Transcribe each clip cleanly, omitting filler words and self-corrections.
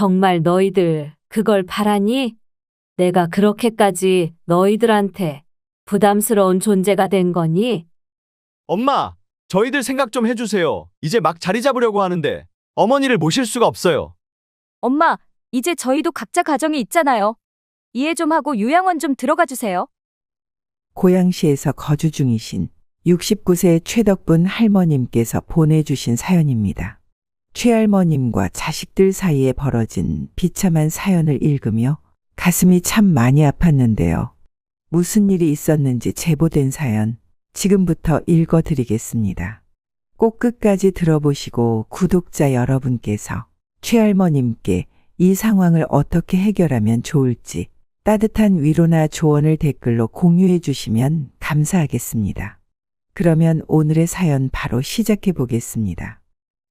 정말 너희들 그걸 바라니? 내가 그렇게까지 너희들한테 부담스러운 존재가 된 거니? 엄마, 저희들 생각 좀 해주세요. 이제 막 자리 잡으려고 하는데 어머니를 모실 수가 없어요. 엄마, 이제 저희도 각자 가정이 있잖아요. 이해 좀 하고 요양원 좀 들어가 주세요. 고양시에서 거주 중이신 69세 최덕분 할머님께서 보내주신 사연입니다. 최할머님과 자식들 사이에 벌어진 비참한 사연을 읽으며 가슴이 참 많이 아팠는데요. 무슨 일이 있었는지 제보된 사연 지금부터 읽어드리겠습니다. 꼭 끝까지 들어보시고 구독자 여러분께서 최할머님께 이 상황을 어떻게 해결하면 좋을지 따뜻한 위로나 조언을 댓글로 공유해 주시면 감사하겠습니다. 그러면 오늘의 사연 바로 시작해 보겠습니다.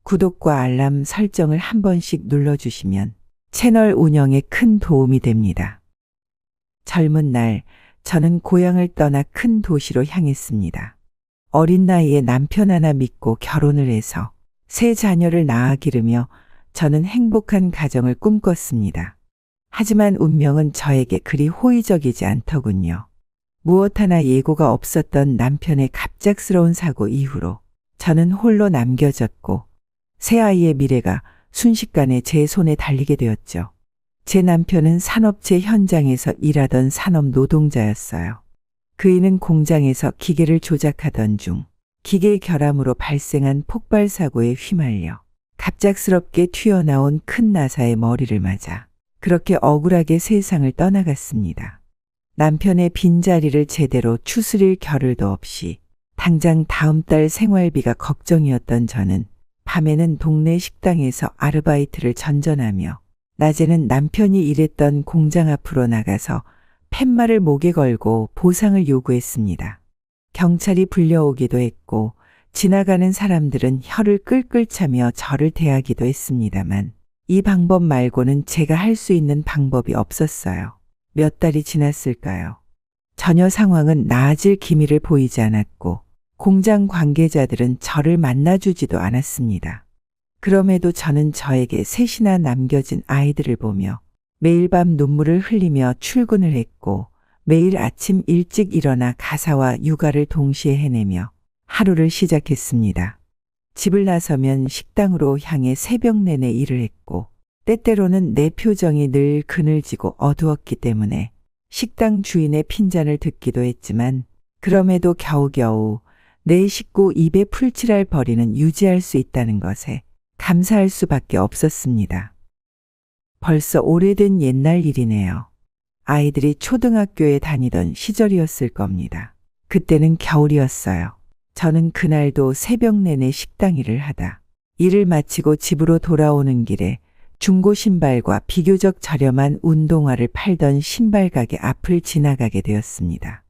구독과 알람 설정을 한 번씩 눌러주시면 채널 운영에 큰 도움이 됩니다. 젊은 날 저는 고향을 떠나 큰 도시로 향했습니다. 어린 나이에 남편 하나 믿고 결혼을 해서 세 자녀를 낳아 기르며 저는 행복한 가정을 꿈꿨습니다. 하지만 운명은 저에게 그리 호의적이지 않더군요. 무엇 하나 예고가 없었던 남편의 갑작스러운 사고 이후로 저는 홀로 남겨졌고 새 아이의 미래가 순식간에 제 손에 달리게 되었죠. 제 남편은 산업체 현장에서 일하던 산업 노동자였어요. 그이는 공장에서 기계를 조작하던 중 기계의 결함으로 발생한 폭발 사고에 휘말려 갑작스럽게 튀어나온 큰 나사의 머리를 맞아 그렇게 억울하게 세상을 떠나갔습니다. 남편의 빈자리를 제대로 추스릴 겨를도 없이 당장 다음 달 생활비가 걱정이었던 저는 밤에는 동네 식당에서 아르바이트를 전전하며 낮에는 남편이 일했던 공장 앞으로 나가서 팻말을 목에 걸고 보상을 요구했습니다. 경찰이 불려오기도 했고 지나가는 사람들은 혀를 끌끌 차며 저를 대하기도 했습니다만 이 방법 말고는 제가 할 수 있는 방법이 없었어요. 몇 달이 지났을까요? 전혀 상황은 나아질 기미를 보이지 않았고 공장 관계자들은 저를 만나주지도 않았습니다. 그럼에도 저는 저에게 셋이나 남겨진 아이들을 보며 매일 밤 눈물을 흘리며 출근을 했고 매일 아침 일찍 일어나 가사와 육아를 동시에 해내며 하루를 시작했습니다. 집을 나서면 식당으로 향해 새벽 내내 일을 했고 때때로는 내 표정이 늘 그늘지고 어두웠기 때문에 식당 주인의 핀잔을 듣기도 했지만 그럼에도 겨우겨우 내 식구 입에 풀칠할 벌이는 유지할 수 있다는 것에 감사할 수밖에 없었습니다. 벌써 오래된 옛날 일이네요. 아이들이 초등학교에 다니던 시절이었을 겁니다. 그때는 겨울이었어요. 저는 그날도 새벽 내내 식당 일을 하다 일을 마치고 집으로 돌아오는 길에 중고 신발과 비교적 저렴한 운동화를 팔던 신발 가게 앞을 지나가게 되었습니다.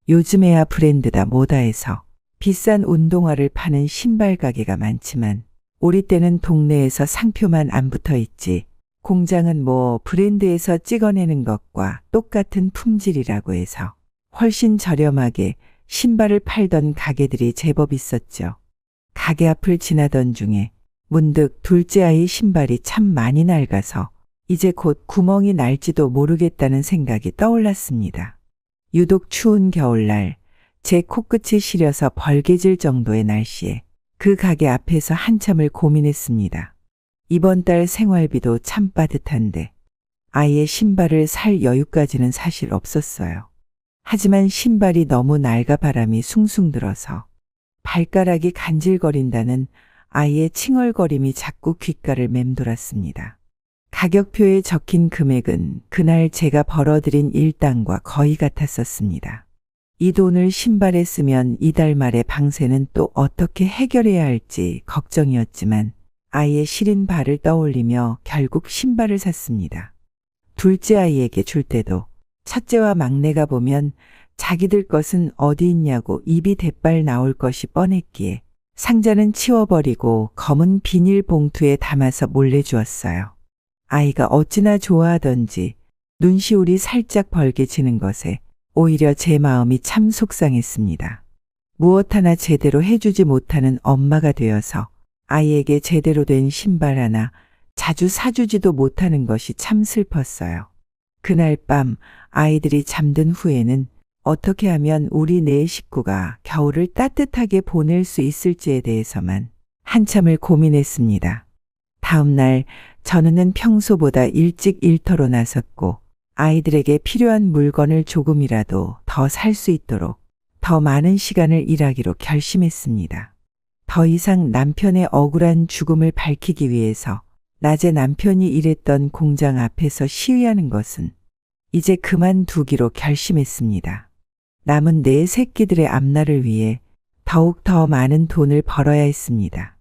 요즘에야 브랜드다 뭐다 해서 비싼 운동화를 파는 신발 가게가 많지만 우리 때는 동네에서 상표만 안 붙어 있지 공장은 뭐 브랜드에서 찍어내는 것과 똑같은 품질이라고 해서 훨씬 저렴하게 신발을 팔던 가게들이 제법 있었죠. 가게 앞을 지나던 중에 문득 둘째 아이 신발이 참 많이 낡아서 이제 곧 구멍이 날지도 모르겠다는 생각이 떠올랐습니다. 유독 추운 겨울날 제 코끝이 시려서 벌개질 정도의 날씨에 그 가게 앞에서 한참을 고민했습니다. 이번 달 생활비도 참 빠듯한데 아이의 신발을 살 여유까지는 사실 없었어요. 하지만 신발이 너무 낡아 바람이 숭숭 들어서 발가락이 간질거린다는 아이의 칭얼거림이 자꾸 귓가를 맴돌았습니다. 가격표에 적힌 금액은 그날 제가 벌어들인 일당과 거의 같았었습니다. 이 돈을 신발에 쓰면 이달 말에 방세는 또 어떻게 해결해야 할지 걱정이었지만 아이의 시린 발을 떠올리며 결국 신발을 샀습니다. 둘째 아이에게 줄 때도 첫째와 막내가 보면 자기들 것은 어디 있냐고 입이 대빨 나올 것이 뻔했기에 상자는 치워버리고 검은 비닐봉투에 담아서 몰래 주었어요. 아이가 어찌나 좋아하던지 눈시울이 살짝 벌개지는 것에 오히려 제 마음이 참 속상했습니다. 무엇 하나 제대로 해주지 못하는 엄마가 되어서 아이에게 제대로 된 신발 하나 자주 사주지도 못하는 것이 참 슬펐어요. 그날 밤 아이들이 잠든 후에는 어떻게 하면 우리 네 식구가 겨울을 따뜻하게 보낼 수 있을지에 대해서만 한참을 고민했습니다. 다음 날 전우는 평소보다 일찍 일터로 나섰고 아이들에게 필요한 물건을 조금이라도 더 살 수 있도록 더 많은 시간을 일하기로 결심했습니다. 더 이상 남편의 억울한 죽음을 밝히기 위해서 낮에 남편이 일했던 공장 앞에서 시위하는 것은 이제 그만두기로 결심했습니다. 남은 네 새끼들의 앞날을 위해 더욱 더 많은 돈을 벌어야 했습니다.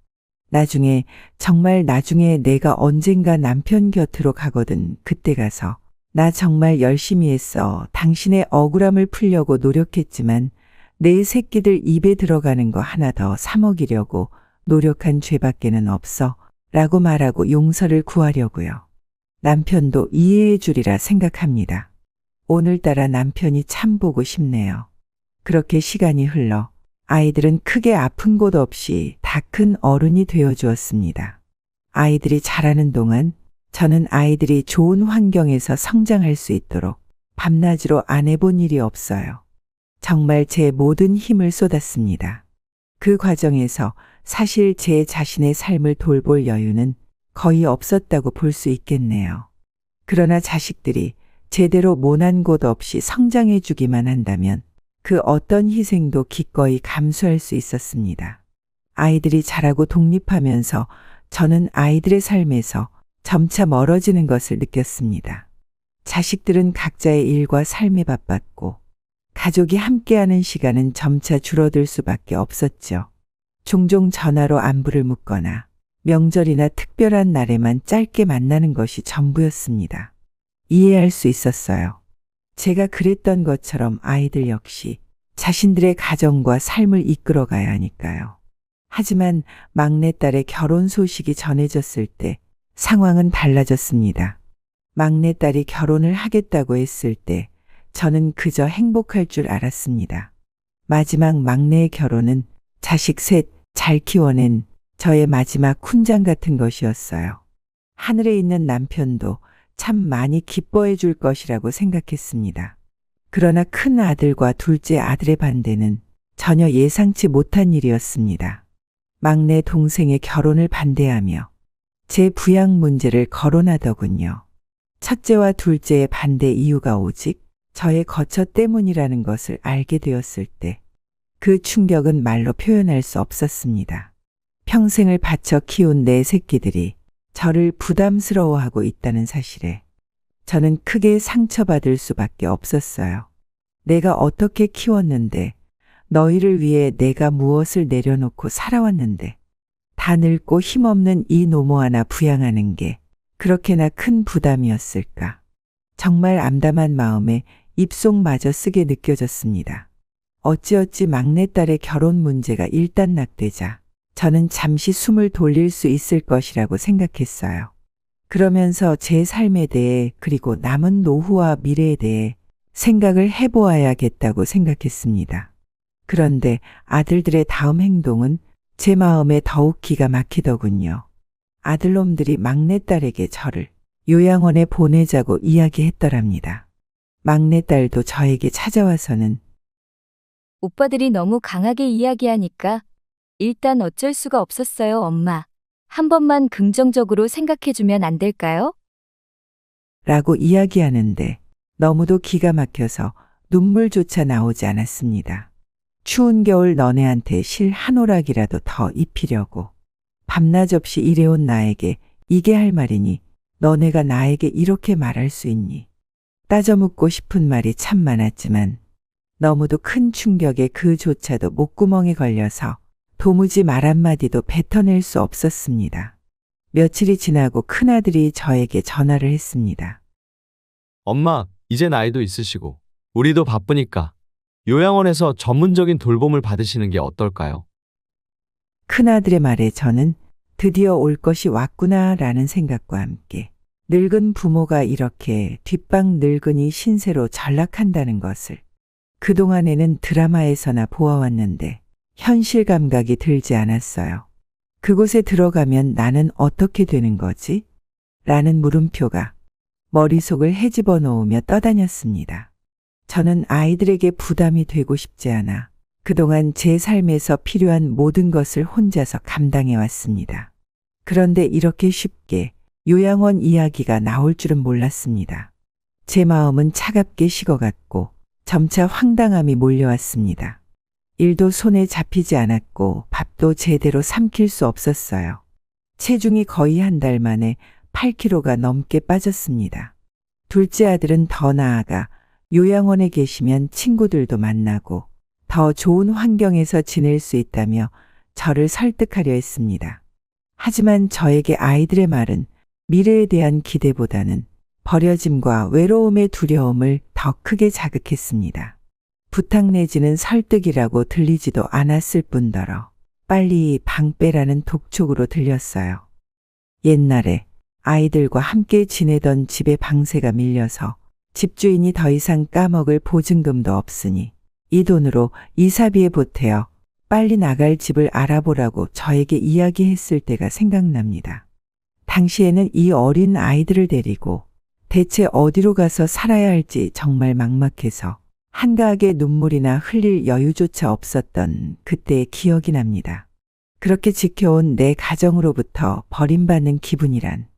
정말 나중에 내가 언젠가 남편 곁으로 가거든 그때 가서 나 정말 열심히 했어. 당신의 억울함을 풀려고 노력했지만 내 새끼들 입에 들어가는 거 하나 더 사 먹이려고 노력한 죄밖에는 없어. 라고 말하고 용서를 구하려고요. 남편도 이해해 주리라 생각합니다. 오늘따라 남편이 참 보고 싶네요. 그렇게 시간이 흘러 아이들은 크게 아픈 곳 없이 다 큰 어른이 되어 주었습니다. 아이들이 자라는 동안 저는 아이들이 좋은 환경에서 성장할 수 있도록 밤낮으로 안 해본 일이 없어요. 정말 제 모든 힘을 쏟았습니다. 그 과정에서 사실 제 자신의 삶을 돌볼 여유는 거의 없었다고 볼 수 있겠네요. 그러나 자식들이 제대로 모난 곳 없이 성장해 주기만 한다면 그 어떤 희생도 기꺼이 감수할 수 있었습니다. 아이들이 자라고 독립하면서 저는 아이들의 삶에서 점차 멀어지는 것을 느꼈습니다. 자식들은 각자의 일과 삶에 바빴고 가족이 함께하는 시간은 점차 줄어들 수밖에 없었죠. 종종 전화로 안부를 묻거나 명절이나 특별한 날에만 짧게 만나는 것이 전부였습니다. 이해할 수 있었어요. 제가 그랬던 것처럼 아이들 역시 자신들의 가정과 삶을 이끌어가야 하니까요. 하지만 막내딸의 결혼 소식이 전해졌을 때 상황은 달라졌습니다. 막내딸이 결혼을 하겠다고 했을 때 저는 그저 행복할 줄 알았습니다. 마지막 막내의 결혼은 자식 셋 잘 키워낸 저의 마지막 훈장 같은 것이었어요. 하늘에 있는 남편도 참 많이 기뻐해 줄 것이라고 생각했습니다. 그러나 큰 아들과 둘째 아들의 반대는 전혀 예상치 못한 일이었습니다. 막내 동생의 결혼을 반대하며 제 부양 문제를 거론하더군요. 첫째와 둘째의 반대 이유가 오직 저의 거처 때문이라는 것을 알게 되었을 때 그 충격은 말로 표현할 수 없었습니다. 평생을 바쳐 키운 내 새끼들이 저를 부담스러워하고 있다는 사실에 저는 크게 상처받을 수밖에 없었어요. 내가 어떻게 키웠는데, 너희를 위해 내가 무엇을 내려놓고 살아왔는데, 다 늙고 힘없는 이 노모 하나 부양하는 게 그렇게나 큰 부담이었을까. 정말 암담한 마음에 입속마저 쓰게 느껴졌습니다. 어찌어찌 막내딸의 결혼 문제가 일단락되자 저는 잠시 숨을 돌릴 수 있을 것이라고 생각했어요. 그러면서 제 삶에 대해 그리고 남은 노후와 미래에 대해 생각을 해보아야겠다고 생각했습니다. 그런데 아들들의 다음 행동은 제 마음에 더욱 기가 막히더군요. 아들놈들이 막내딸에게 저를 요양원에 보내자고 이야기했더랍니다. 막내딸도 저에게 찾아와서는 오빠들이 너무 강하게 이야기하니까 일단 어쩔 수가 없었어요, 엄마. 한 번만 긍정적으로 생각해주면 안 될까요? 라고 이야기하는데 너무도 기가 막혀서 눈물조차 나오지 않았습니다. 추운 겨울 너네한테 실 한 오락이라도 더 입히려고 밤낮 없이 일해온 나에게 이게 할 말이니 너네가 나에게 이렇게 말할 수 있니? 따져 묻고 싶은 말이 참 많았지만 너무도 큰 충격에 그조차도 목구멍에 걸려서 도무지 말 한마디도 뱉어낼 수 없었습니다. 며칠이 지나고 큰아들이 저에게 전화를 했습니다. 엄마, 이제 나이도 있으시고 우리도 바쁘니까 요양원에서 전문적인 돌봄을 받으시는 게 어떨까요? 큰아들의 말에 저는 드디어 올 것이 왔구나라는 생각과 함께 늙은 부모가 이렇게 뒷방 늙은이 신세로 전락한다는 것을 그동안에는 드라마에서나 보아왔는데 현실 감각이 들지 않았어요. 그곳에 들어가면 나는 어떻게 되는 거지? 라는 물음표가 머릿속을 헤집어 놓으며 떠다녔습니다. 저는 아이들에게 부담이 되고 싶지 않아 그동안 제 삶에서 필요한 모든 것을 혼자서 감당해 왔습니다. 그런데 이렇게 쉽게 요양원 이야기가 나올 줄은 몰랐습니다. 제 마음은 차갑게 식어갔고 점차 황당함이 몰려왔습니다. 일도 손에 잡히지 않았고 밥도 제대로 삼킬 수 없었어요. 체중이 거의 한 달 만에 8kg가 넘게 빠졌습니다. 둘째 아들은 더 나아가 요양원에 계시면 친구들도 만나고 더 좋은 환경에서 지낼 수 있다며 저를 설득하려 했습니다. 하지만 저에게 아이들의 말은 미래에 대한 기대보다는 버려짐과 외로움의 두려움을 더 크게 자극했습니다. 부탁 내지는 설득이라고 들리지도 않았을 뿐더러 빨리 방 빼라는 독촉으로 들렸어요. 옛날에 아이들과 함께 지내던 집에 방세가 밀려서 집주인이 더 이상 까먹을 보증금도 없으니 이 돈으로 이사비에 보태어 빨리 나갈 집을 알아보라고 저에게 이야기했을 때가 생각납니다. 당시에는 이 어린 아이들을 데리고 대체 어디로 가서 살아야 할지 정말 막막해서 한가하게 눈물이나 흘릴 여유조차 없었던 그때의 기억이 납니다. 그렇게 지켜온 내 가정으로부터 버림받는 기분이란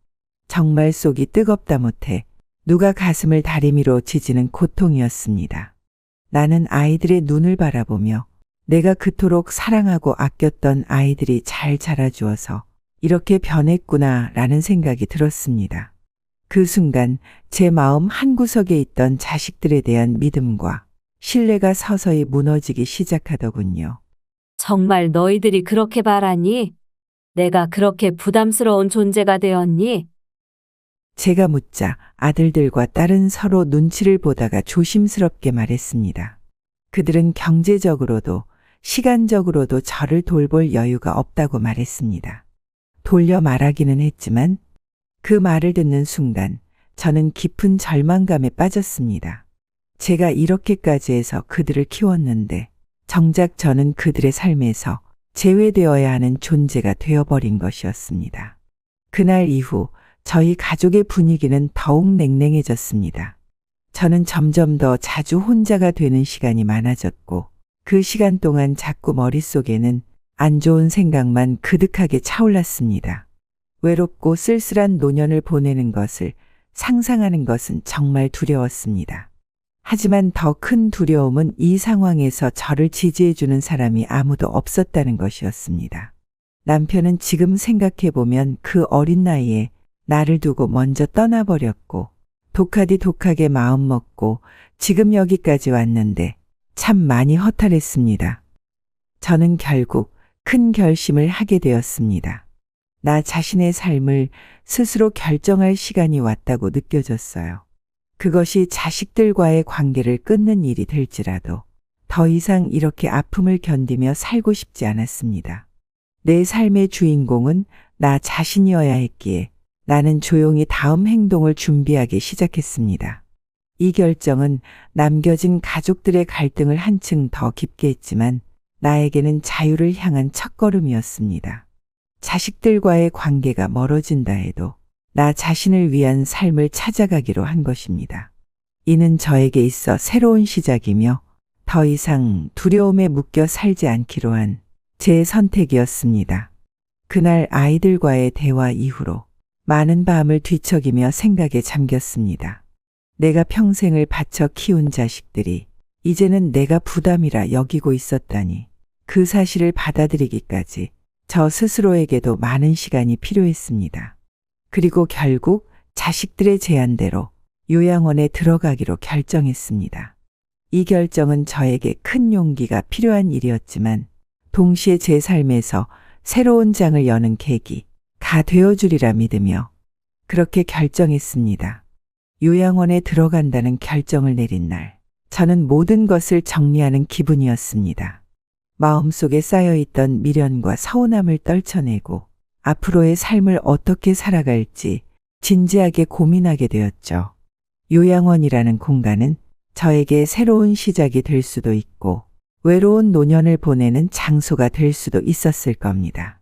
정말 속이 뜨겁다 못해 누가 가슴을 다리미로 지지는 고통이었습니다. 나는 아이들의 눈을 바라보며 내가 그토록 사랑하고 아꼈던 아이들이 잘 자라주어서 이렇게 변했구나 라는 생각이 들었습니다. 그 순간 제 마음 한구석에 있던 자식들에 대한 믿음과 신뢰가 서서히 무너지기 시작하더군요. 정말 너희들이 그렇게 바라니? 내가 그렇게 부담스러운 존재가 되었니? 제가 묻자 아들들과 딸은 서로 눈치를 보다가 조심스럽게 말했습니다. 그들은 경제적으로도 시간적으로도 저를 돌볼 여유가 없다고 말했습니다. 돌려 말하기는 했지만 그 말을 듣는 순간 저는 깊은 절망감에 빠졌습니다. 제가 이렇게까지 해서 그들을 키웠는데 정작 저는 그들의 삶에서 제외되어야 하는 존재가 되어버린 것이었습니다. 그날 이후 저희 가족의 분위기는 더욱 냉랭해졌습니다. 저는 점점 더 자주 혼자가 되는 시간이 많아졌고 그 시간 동안 자꾸 머릿속에는 안 좋은 생각만 그득하게 차올랐습니다. 외롭고 쓸쓸한 노년을 보내는 것을 상상하는 것은 정말 두려웠습니다. 하지만 더 큰 두려움은 이 상황에서 저를 지지해주는 사람이 아무도 없었다는 것이었습니다. 남편은 지금 생각해보면 그 어린 나이에 나를 두고 먼저 떠나버렸고 독하디 독하게 마음먹고 지금 여기까지 왔는데 참 많이 허탈했습니다. 저는 결국 큰 결심을 하게 되었습니다. 나 자신의 삶을 스스로 결정할 시간이 왔다고 느껴졌어요. 그것이 자식들과의 관계를 끊는 일이 될지라도 더 이상 이렇게 아픔을 견디며 살고 싶지 않았습니다. 내 삶의 주인공은 나 자신이어야 했기에 나는 조용히 다음 행동을 준비하기 시작했습니다. 이 결정은 남겨진 가족들의 갈등을 한층 더 깊게 했지만 나에게는 자유를 향한 첫걸음이었습니다. 자식들과의 관계가 멀어진다 해도 나 자신을 위한 삶을 찾아가기로 한 것입니다. 이는 저에게 있어 새로운 시작이며 더 이상 두려움에 묶여 살지 않기로 한 제 선택이었습니다. 그날 아이들과의 대화 이후로 많은 밤을 뒤척이며 생각에 잠겼습니다. 내가 평생을 바쳐 키운 자식들이 이제는 내가 부담이라 여기고 있었다니 그 사실을 받아들이기까지 저 스스로에게도 많은 시간이 필요했습니다. 그리고 결국 자식들의 제안대로 요양원에 들어가기로 결정했습니다. 이 결정은 저에게 큰 용기가 필요한 일이었지만 동시에 제 삶에서 새로운 장을 여는 계기가 되어주리라 믿으며 그렇게 결정했습니다. 요양원에 들어간다는 결정을 내린 날, 저는 모든 것을 정리하는 기분이었습니다. 마음속에 쌓여있던 미련과 서운함을 떨쳐내고 앞으로의 삶을 어떻게 살아갈지 진지하게 고민하게 되었죠. 요양원이라는 공간은 저에게 새로운 시작이 될 수도 있고 외로운 노년을 보내는 장소가 될 수도 있었을 겁니다.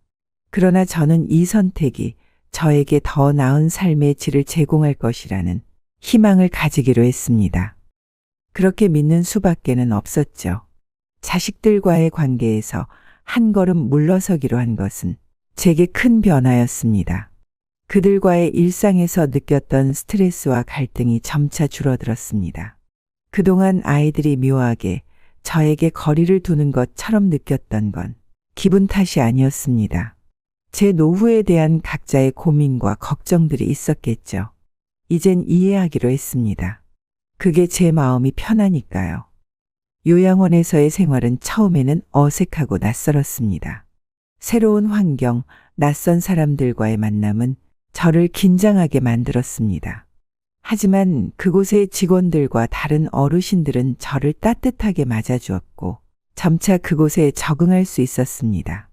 그러나 저는 이 선택이 저에게 더 나은 삶의 질을 제공할 것이라는 희망을 가지기로 했습니다. 그렇게 믿는 수밖에는 없었죠. 자식들과의 관계에서 한 걸음 물러서기로 한 것은 제게 큰 변화였습니다. 그들과의 일상에서 느꼈던 스트레스와 갈등이 점차 줄어들었습니다. 그동안 아이들이 묘하게 저에게 거리를 두는 것처럼 느꼈던 건 기분 탓이 아니었습니다. 제 노후에 대한 각자의 고민과 걱정들이 있었겠죠. 이젠 이해하기로 했습니다. 그게 제 마음이 편하니까요. 요양원에서의 생활은 처음에는 어색하고 낯설었습니다. 새로운 환경, 낯선 사람들과의 만남은 저를 긴장하게 만들었습니다. 하지만 그곳의 직원들과 다른 어르신들은 저를 따뜻하게 맞아주었고 점차 그곳에 적응할 수 있었습니다.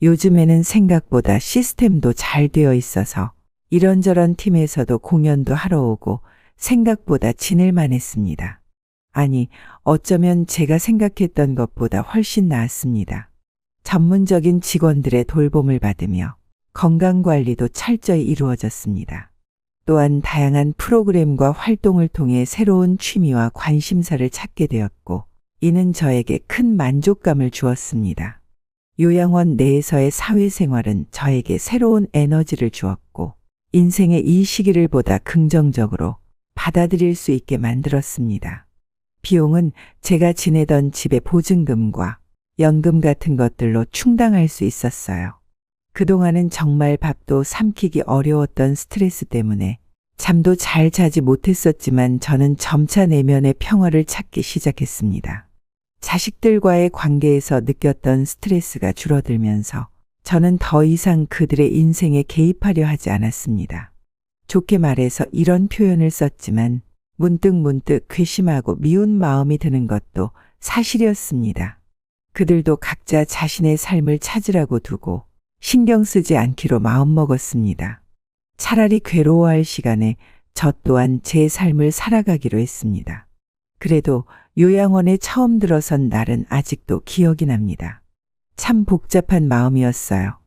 요즘에는 생각보다 시스템도 잘 되어 있어서 이런저런 팀에서도 공연도 하러 오고 생각보다 지낼만 했습니다. 아니, 어쩌면 제가 생각했던 것보다 훨씬 나았습니다. 전문적인 직원들의 돌봄을 받으며 건강관리도 철저히 이루어졌습니다. 또한 다양한 프로그램과 활동을 통해 새로운 취미와 관심사를 찾게 되었고, 이는 저에게 큰 만족감을 주었습니다. 요양원 내에서의 사회생활은 저에게 새로운 에너지를 주었고, 인생의 이 시기를 보다 긍정적으로 받아들일 수 있게 만들었습니다. 비용은 제가 지내던 집의 보증금과 연금 같은 것들로 충당할 수 있었어요. 그동안은 정말 밥도 삼키기 어려웠던 스트레스 때문에 잠도 잘 자지 못했었지만 저는 점차 내면의 평화를 찾기 시작했습니다. 자식들과의 관계에서 느꼈던 스트레스가 줄어들면서 저는 더 이상 그들의 인생에 개입하려 하지 않았습니다. 좋게 말해서 이런 표현을 썼지만 문득 괘씸하고 미운 마음이 드는 것도 사실이었습니다. 그들도 각자 자신의 삶을 찾으라고 두고 신경 쓰지 않기로 마음먹었습니다. 차라리 괴로워할 시간에 저 또한 제 삶을 살아가기로 했습니다. 그래도 요양원에 처음 들어선 날은 아직도 기억이 납니다. 참 복잡한 마음이었어요.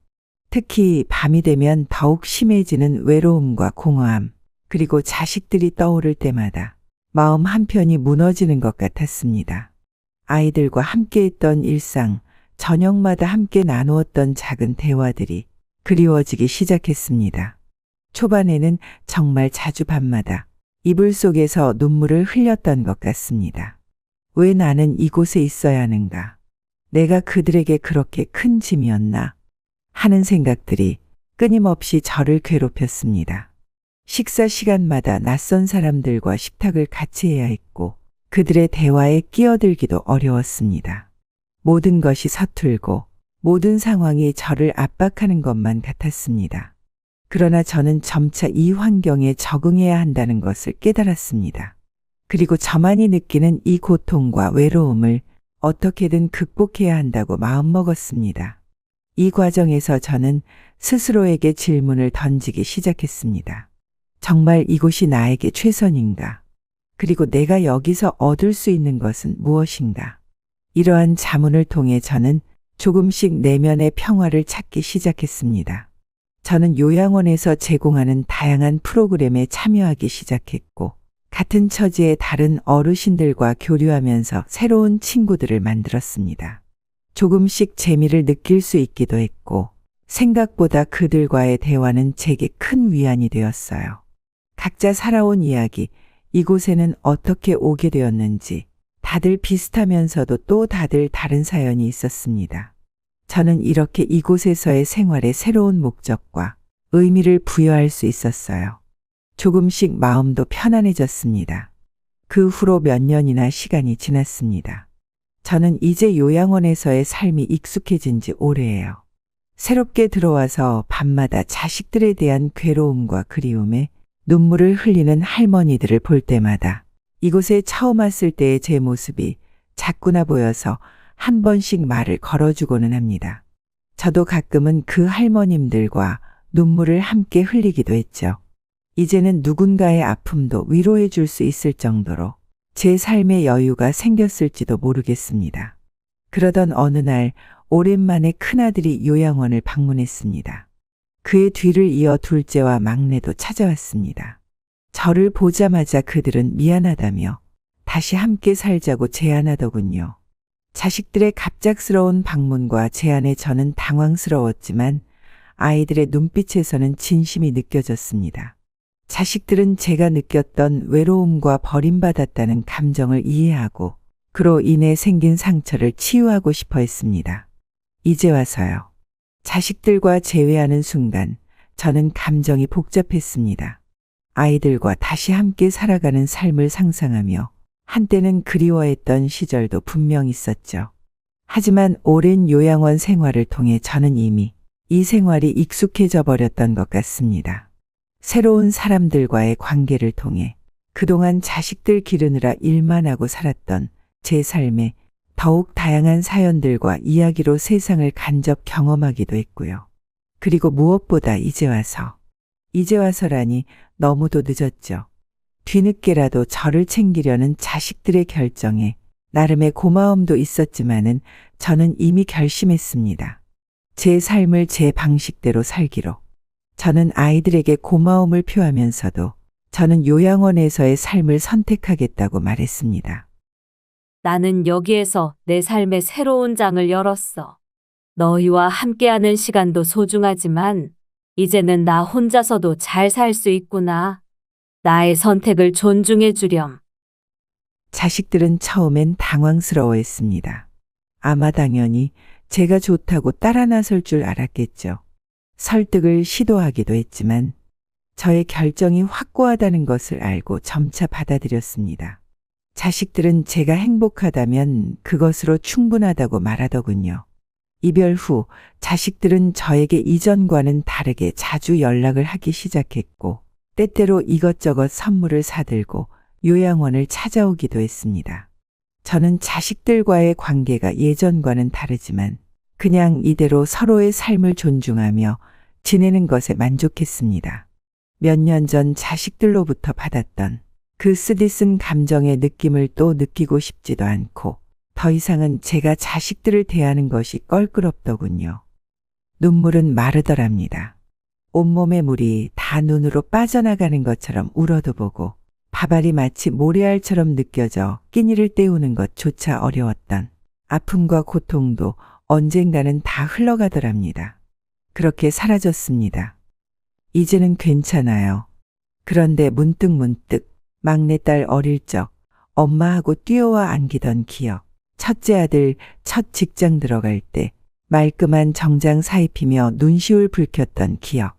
특히 밤이 되면 더욱 심해지는 외로움과 공허함, 그리고 자식들이 떠오를 때마다 마음 한편이 무너지는 것 같았습니다. 아이들과 함께했던 일상, 저녁마다 함께 나누었던 작은 대화들이 그리워지기 시작했습니다. 초반에는 정말 자주 밤마다 이불 속에서 눈물을 흘렸던 것 같습니다. 왜 나는 이곳에 있어야 하는가? 내가 그들에게 그렇게 큰 짐이었나? 하는 생각들이 끊임없이 저를 괴롭혔습니다. 식사 시간마다 낯선 사람들과 식탁을 같이 해야 했고 그들의 대화에 끼어들기도 어려웠습니다. 모든 것이 서툴고 모든 상황이 저를 압박하는 것만 같았습니다. 그러나 저는 점차 이 환경에 적응해야 한다는 것을 깨달았습니다. 그리고 저만이 느끼는 이 고통과 외로움을 어떻게든 극복해야 한다고 마음먹었습니다. 이 과정에서 저는 스스로에게 질문을 던지기 시작했습니다. 정말 이곳이 나에게 최선인가? 그리고 내가 여기서 얻을 수 있는 것은 무엇인가? 이러한 자문을 통해 저는 조금씩 내면의 평화를 찾기 시작했습니다. 저는 요양원에서 제공하는 다양한 프로그램에 참여하기 시작했고, 같은 처지의 다른 어르신들과 교류하면서 새로운 친구들을 만들었습니다. 조금씩 재미를 느낄 수 있기도 했고, 생각보다 그들과의 대화는 제게 큰 위안이 되었어요. 각자 살아온 이야기, 이곳에는 어떻게 오게 되었는지, 다들 비슷하면서도 또 다들 다른 사연이 있었습니다. 저는 이렇게 이곳에서의 생활에 새로운 목적과 의미를 부여할 수 있었어요. 조금씩 마음도 편안해졌습니다. 그 후로 몇 년이나 시간이 지났습니다. 저는 이제 요양원에서의 삶이 익숙해진 지 오래예요. 새롭게 들어와서 밤마다 자식들에 대한 괴로움과 그리움에 눈물을 흘리는 할머니들을 볼 때마다 이곳에 처음 왔을 때의 제 모습이 자꾸나 보여서 한 번씩 말을 걸어주고는 합니다. 저도 가끔은 그 할머님들과 눈물을 함께 흘리기도 했죠. 이제는 누군가의 아픔도 위로해 줄 수 있을 정도로 제 삶의 여유가 생겼을지도 모르겠습니다. 그러던 어느 날 오랜만에 큰아들이 요양원을 방문했습니다. 그의 뒤를 이어 둘째와 막내도 찾아왔습니다. 저를 보자마자 그들은 미안하다며 다시 함께 살자고 제안하더군요. 자식들의 갑작스러운 방문과 제안에 저는 당황스러웠지만 아이들의 눈빛에서는 진심이 느껴졌습니다. 자식들은 제가 느꼈던 외로움과 버림받았다는 감정을 이해하고 그로 인해 생긴 상처를 치유하고 싶어 했습니다. 이제 와서요. 자식들과 재회하는 순간 저는 감정이 복잡했습니다. 아이들과 다시 함께 살아가는 삶을 상상하며 한때는 그리워했던 시절도 분명 있었죠. 하지만 오랜 요양원 생활을 통해 저는 이미 이 생활이 익숙해져 버렸던 것 같습니다. 새로운 사람들과의 관계를 통해 그동안 자식들 기르느라 일만 하고 살았던 제 삶에 더욱 다양한 사연들과 이야기로 세상을 간접 경험하기도 했고요. 그리고 무엇보다 이제 와서라니 너무도 늦었죠. 뒤늦게라도 저를 챙기려는 자식들의 결정에 나름의 고마움도 있었지만은 저는 이미 결심했습니다. 제 삶을 제 방식대로 살기로. 저는 아이들에게 고마움을 표하면서도 저는 요양원에서의 삶을 선택하겠다고 말했습니다. 나는 여기에서 내 삶의 새로운 장을 열었어. 너희와 함께하는 시간도 소중하지만 이제는 나 혼자서도 잘 살 수 있구나. 나의 선택을 존중해 주렴. 자식들은 처음엔 당황스러워했습니다. 아마 당연히 제가 좋다고 따라 나설 줄 알았겠죠. 설득을 시도하기도 했지만 저의 결정이 확고하다는 것을 알고 점차 받아들였습니다. 자식들은 제가 행복하다면 그것으로 충분하다고 말하더군요. 이별 후 자식들은 저에게 이전과는 다르게 자주 연락을 하기 시작했고 때때로 이것저것 선물을 사들고 요양원을 찾아오기도 했습니다. 저는 자식들과의 관계가 예전과는 다르지만 그냥 이대로 서로의 삶을 존중하며 지내는 것에 만족했습니다. 몇 년 전 자식들로부터 받았던 그 쓰디쓴 감정의 느낌을 또 느끼고 싶지도 않고 더 이상은 제가 자식들을 대하는 것이 껄끄럽더군요. 눈물은 마르더랍니다. 온몸의 물이 다 눈으로 빠져나가는 것처럼 울어도 보고 밥알이 마치 모래알처럼 느껴져 끼니를 때우는 것조차 어려웠던 아픔과 고통도 언젠가는 다 흘러가더랍니다. 그렇게 사라졌습니다. 이제는 괜찮아요. 그런데 문득 막내딸 어릴 적 엄마하고 뛰어와 안기던 기억, 첫째 아들 첫 직장 들어갈 때 말끔한 정장 사입히며 눈시울 불켰던 기억,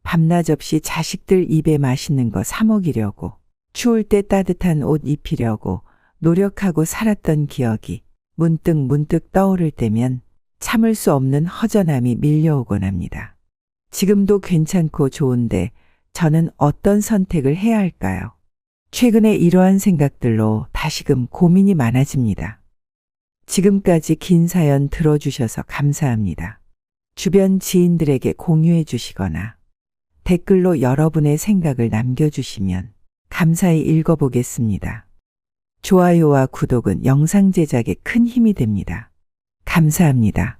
밤낮 없이 자식들 입에 맛있는 거 사 먹이려고 추울 때 따뜻한 옷 입히려고 노력하고 살았던 기억이 문득 떠오를 때면 참을 수 없는 허전함이 밀려오곤 합니다. 지금도 괜찮고 좋은데 저는 어떤 선택을 해야 할까요? 최근에 이러한 생각들로 다시금 고민이 많아집니다. 지금까지 긴 사연 들어주셔서 감사합니다. 주변 지인들에게 공유해 주시거나 댓글로 여러분의 생각을 남겨주시면 감사히 읽어보겠습니다. 좋아요와 구독은 영상 제작에 큰 힘이 됩니다. 감사합니다.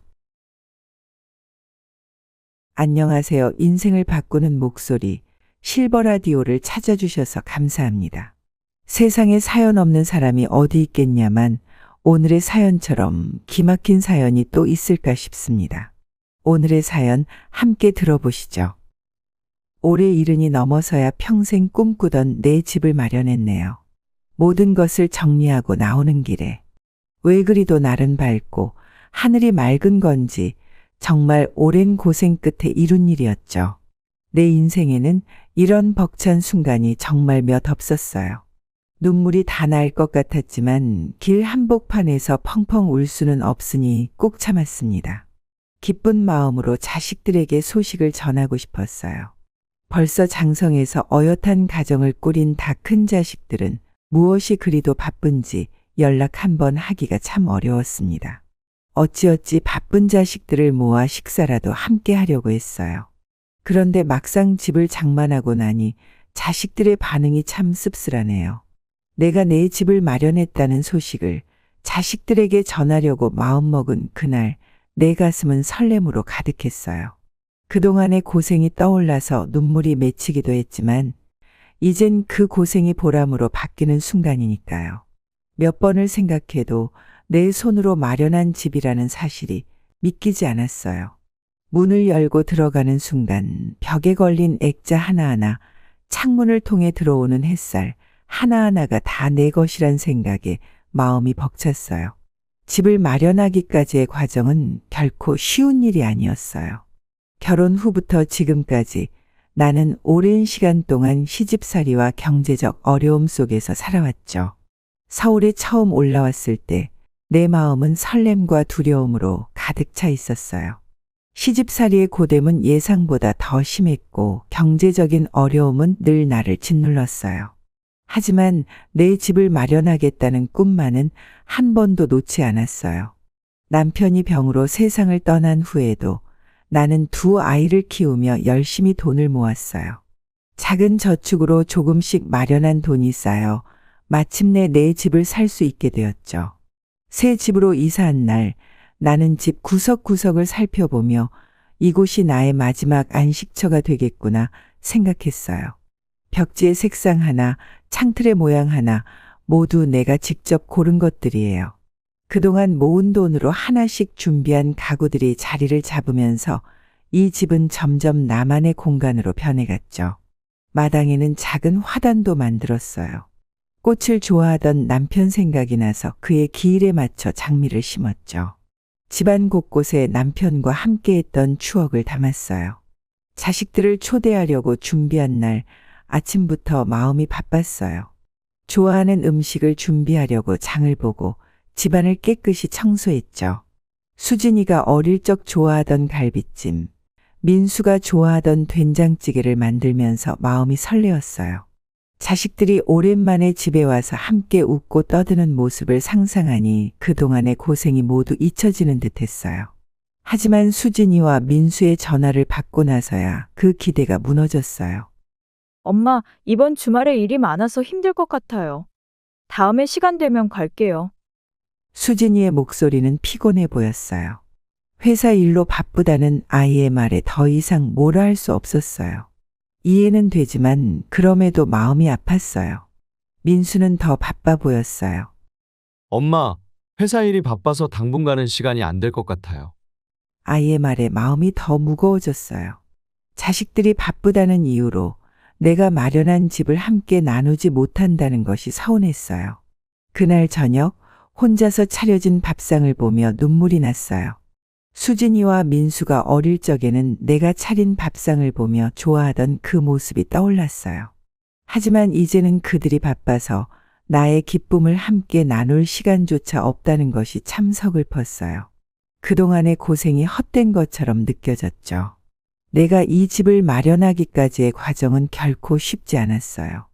안녕하세요. 인생을 바꾸는 목소리 실버라디오를 찾아주셔서 감사합니다. 세상에 사연 없는 사람이 어디 있겠냐만 오늘의 사연처럼 기막힌 사연이 또 있을까 싶습니다. 오늘의 사연 함께 들어보시죠. 올해 70이 넘어서야 평생 꿈꾸던 내 집을 마련했네요. 모든 것을 정리하고 나오는 길에 왜 그리도 날은 밝고 하늘이 맑은 건지 정말 오랜 고생 끝에 이룬 일이었죠. 내 인생에는 이런 벅찬 순간이 정말 몇 없었어요. 눈물이 다 날 것 같았지만 길 한복판에서 펑펑 울 수는 없으니 꾹 참았습니다. 기쁜 마음으로 자식들에게 소식을 전하고 싶었어요. 벌써 장성해서 어엿한 가정을 꾸린 다 큰 자식들은 무엇이 그리도 바쁜지 연락 한번 하기가 참 어려웠습니다. 어찌어찌 바쁜 자식들을 모아 식사라도 함께 하려고 했어요. 그런데 막상 집을 장만하고 나니 자식들의 반응이 참 씁쓸하네요. 내가 내 집을 마련했다는 소식을 자식들에게 전하려고 마음먹은 그날 내 가슴은 설렘으로 가득했어요. 그동안의 고생이 떠올라서 눈물이 맺히기도 했지만 이젠 그 고생이 보람으로 바뀌는 순간이니까요. 몇 번을 생각해도 내 손으로 마련한 집이라는 사실이 믿기지 않았어요. 문을 열고 들어가는 순간 벽에 걸린 액자 하나하나, 창문을 통해 들어오는 햇살 하나하나가 다 내 것이란 생각에 마음이 벅찼어요. 집을 마련하기까지의 과정은 결코 쉬운 일이 아니었어요. 결혼 후부터 지금까지 나는 오랜 시간 동안 시집살이와 경제적 어려움 속에서 살아왔죠. 서울에 처음 올라왔을 때 내 마음은 설렘과 두려움으로 가득 차 있었어요. 시집살이의 고됨은 예상보다 더 심했고 경제적인 어려움은 늘 나를 짓눌렀어요. 하지만 내 집을 마련하겠다는 꿈만은 한 번도 놓지 않았어요. 남편이 병으로 세상을 떠난 후에도 나는 두 아이를 키우며 열심히 돈을 모았어요. 작은 저축으로 조금씩 마련한 돈이 쌓여 마침내 내 집을 살 수 있게 되었죠. 새 집으로 이사한 날 나는 집 구석구석을 살펴보며 이곳이 나의 마지막 안식처가 되겠구나 생각했어요. 벽지의 색상 하나, 창틀의 모양 하나 모두 내가 직접 고른 것들이에요. 그동안 모은 돈으로 하나씩 준비한 가구들이 자리를 잡으면서 이 집은 점점 나만의 공간으로 변해갔죠. 마당에는 작은 화단도 만들었어요. 꽃을 좋아하던 남편 생각이 나서 그의 기일에 맞춰 장미를 심었죠. 집안 곳곳에 남편과 함께했던 추억을 담았어요. 자식들을 초대하려고 준비한 날 아침부터 마음이 바빴어요. 좋아하는 음식을 준비하려고 장을 보고 집안을 깨끗이 청소했죠. 수진이가 어릴 적 좋아하던 갈비찜, 민수가 좋아하던 된장찌개를 만들면서 마음이 설레었어요. 자식들이 오랜만에 집에 와서 함께 웃고 떠드는 모습을 상상하니 그동안의 고생이 모두 잊혀지는 듯했어요. 하지만 수진이와 민수의 전화를 받고 나서야 그 기대가 무너졌어요. 엄마, 이번 주말에 일이 많아서 힘들 것 같아요. 다음에 시간 되면 갈게요. 수진이의 목소리는 피곤해 보였어요. 회사 일로 바쁘다는 아이의 말에 더 이상 뭐라 할 수 없었어요. 이해는 되지만 그럼에도 마음이 아팠어요. 민수는 더 바빠 보였어요. 엄마, 회사 일이 바빠서 당분간은 시간이 안 될 것 같아요. 아이의 말에 마음이 더 무거워졌어요. 자식들이 바쁘다는 이유로 내가 마련한 집을 함께 나누지 못한다는 것이 서운했어요. 그날 저녁 혼자서 차려진 밥상을 보며 눈물이 났어요. 수진이와 민수가 어릴 적에는 내가 차린 밥상을 보며 좋아하던 그 모습이 떠올랐어요. 하지만 이제는 그들이 바빠서 나의 기쁨을 함께 나눌 시간조차 없다는 것이 참 서글펐어요. 그동안의 고생이 헛된 것처럼 느껴졌죠. 내가 이 집을 마련하기까지의 과정은 결코 쉽지 않았어요.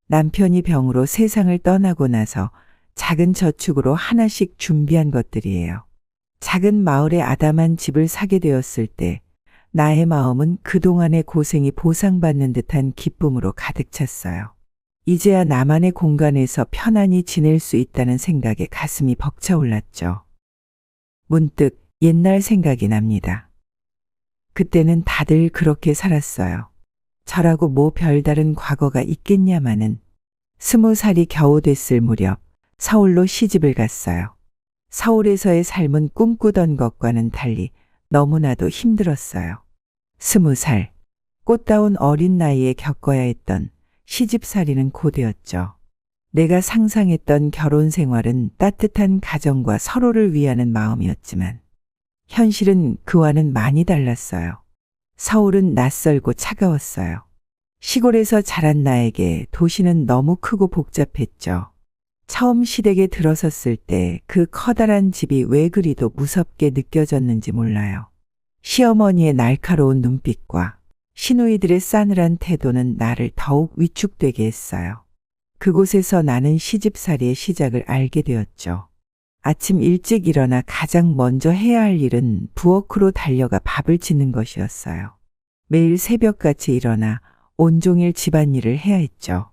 남편이 병으로 세상을 떠나고 나서 작은 저축으로 하나씩 준비한 것들이에요. 작은 마을에 아담한 집을 사게 되었을 때 나의 마음은 그동안의 고생이 보상받는 듯한 기쁨으로 가득 찼어요. 이제야 나만의 공간에서 편안히 지낼 수 있다는 생각에 가슴이 벅차올랐죠. 문득 옛날 생각이 납니다. 그때는 다들 그렇게 살았어요. 저라고 뭐 별다른 과거가 있겠냐마는 20살이 겨우 됐을 무렵 서울로 시집을 갔어요. 서울에서의 삶은 꿈꾸던 것과는 달리 너무나도 힘들었어요. 20살, 꽃다운 어린 나이에 겪어야 했던 시집살이는 고되었죠. 내가 상상했던 결혼 생활은 따뜻한 가정과 서로를 위하는 마음이었지만 현실은 그와는 많이 달랐어요. 서울은 낯설고 차가웠어요. 시골에서 자란 나에게 도시는 너무 크고 복잡했죠. 처음 시댁에 들어섰을 때 그 커다란 집이 왜 그리도 무섭게 느껴졌는지 몰라요. 시어머니의 날카로운 눈빛과 시누이들의 싸늘한 태도는 나를 더욱 위축되게 했어요. 그곳에서 나는 시집살이의 시작을 알게 되었죠. 아침 일찍 일어나 가장 먼저 해야 할 일은 부엌으로 달려가 밥을 짓는 것이었어요. 매일 새벽같이 일어나 온종일 집안일을 해야 했죠.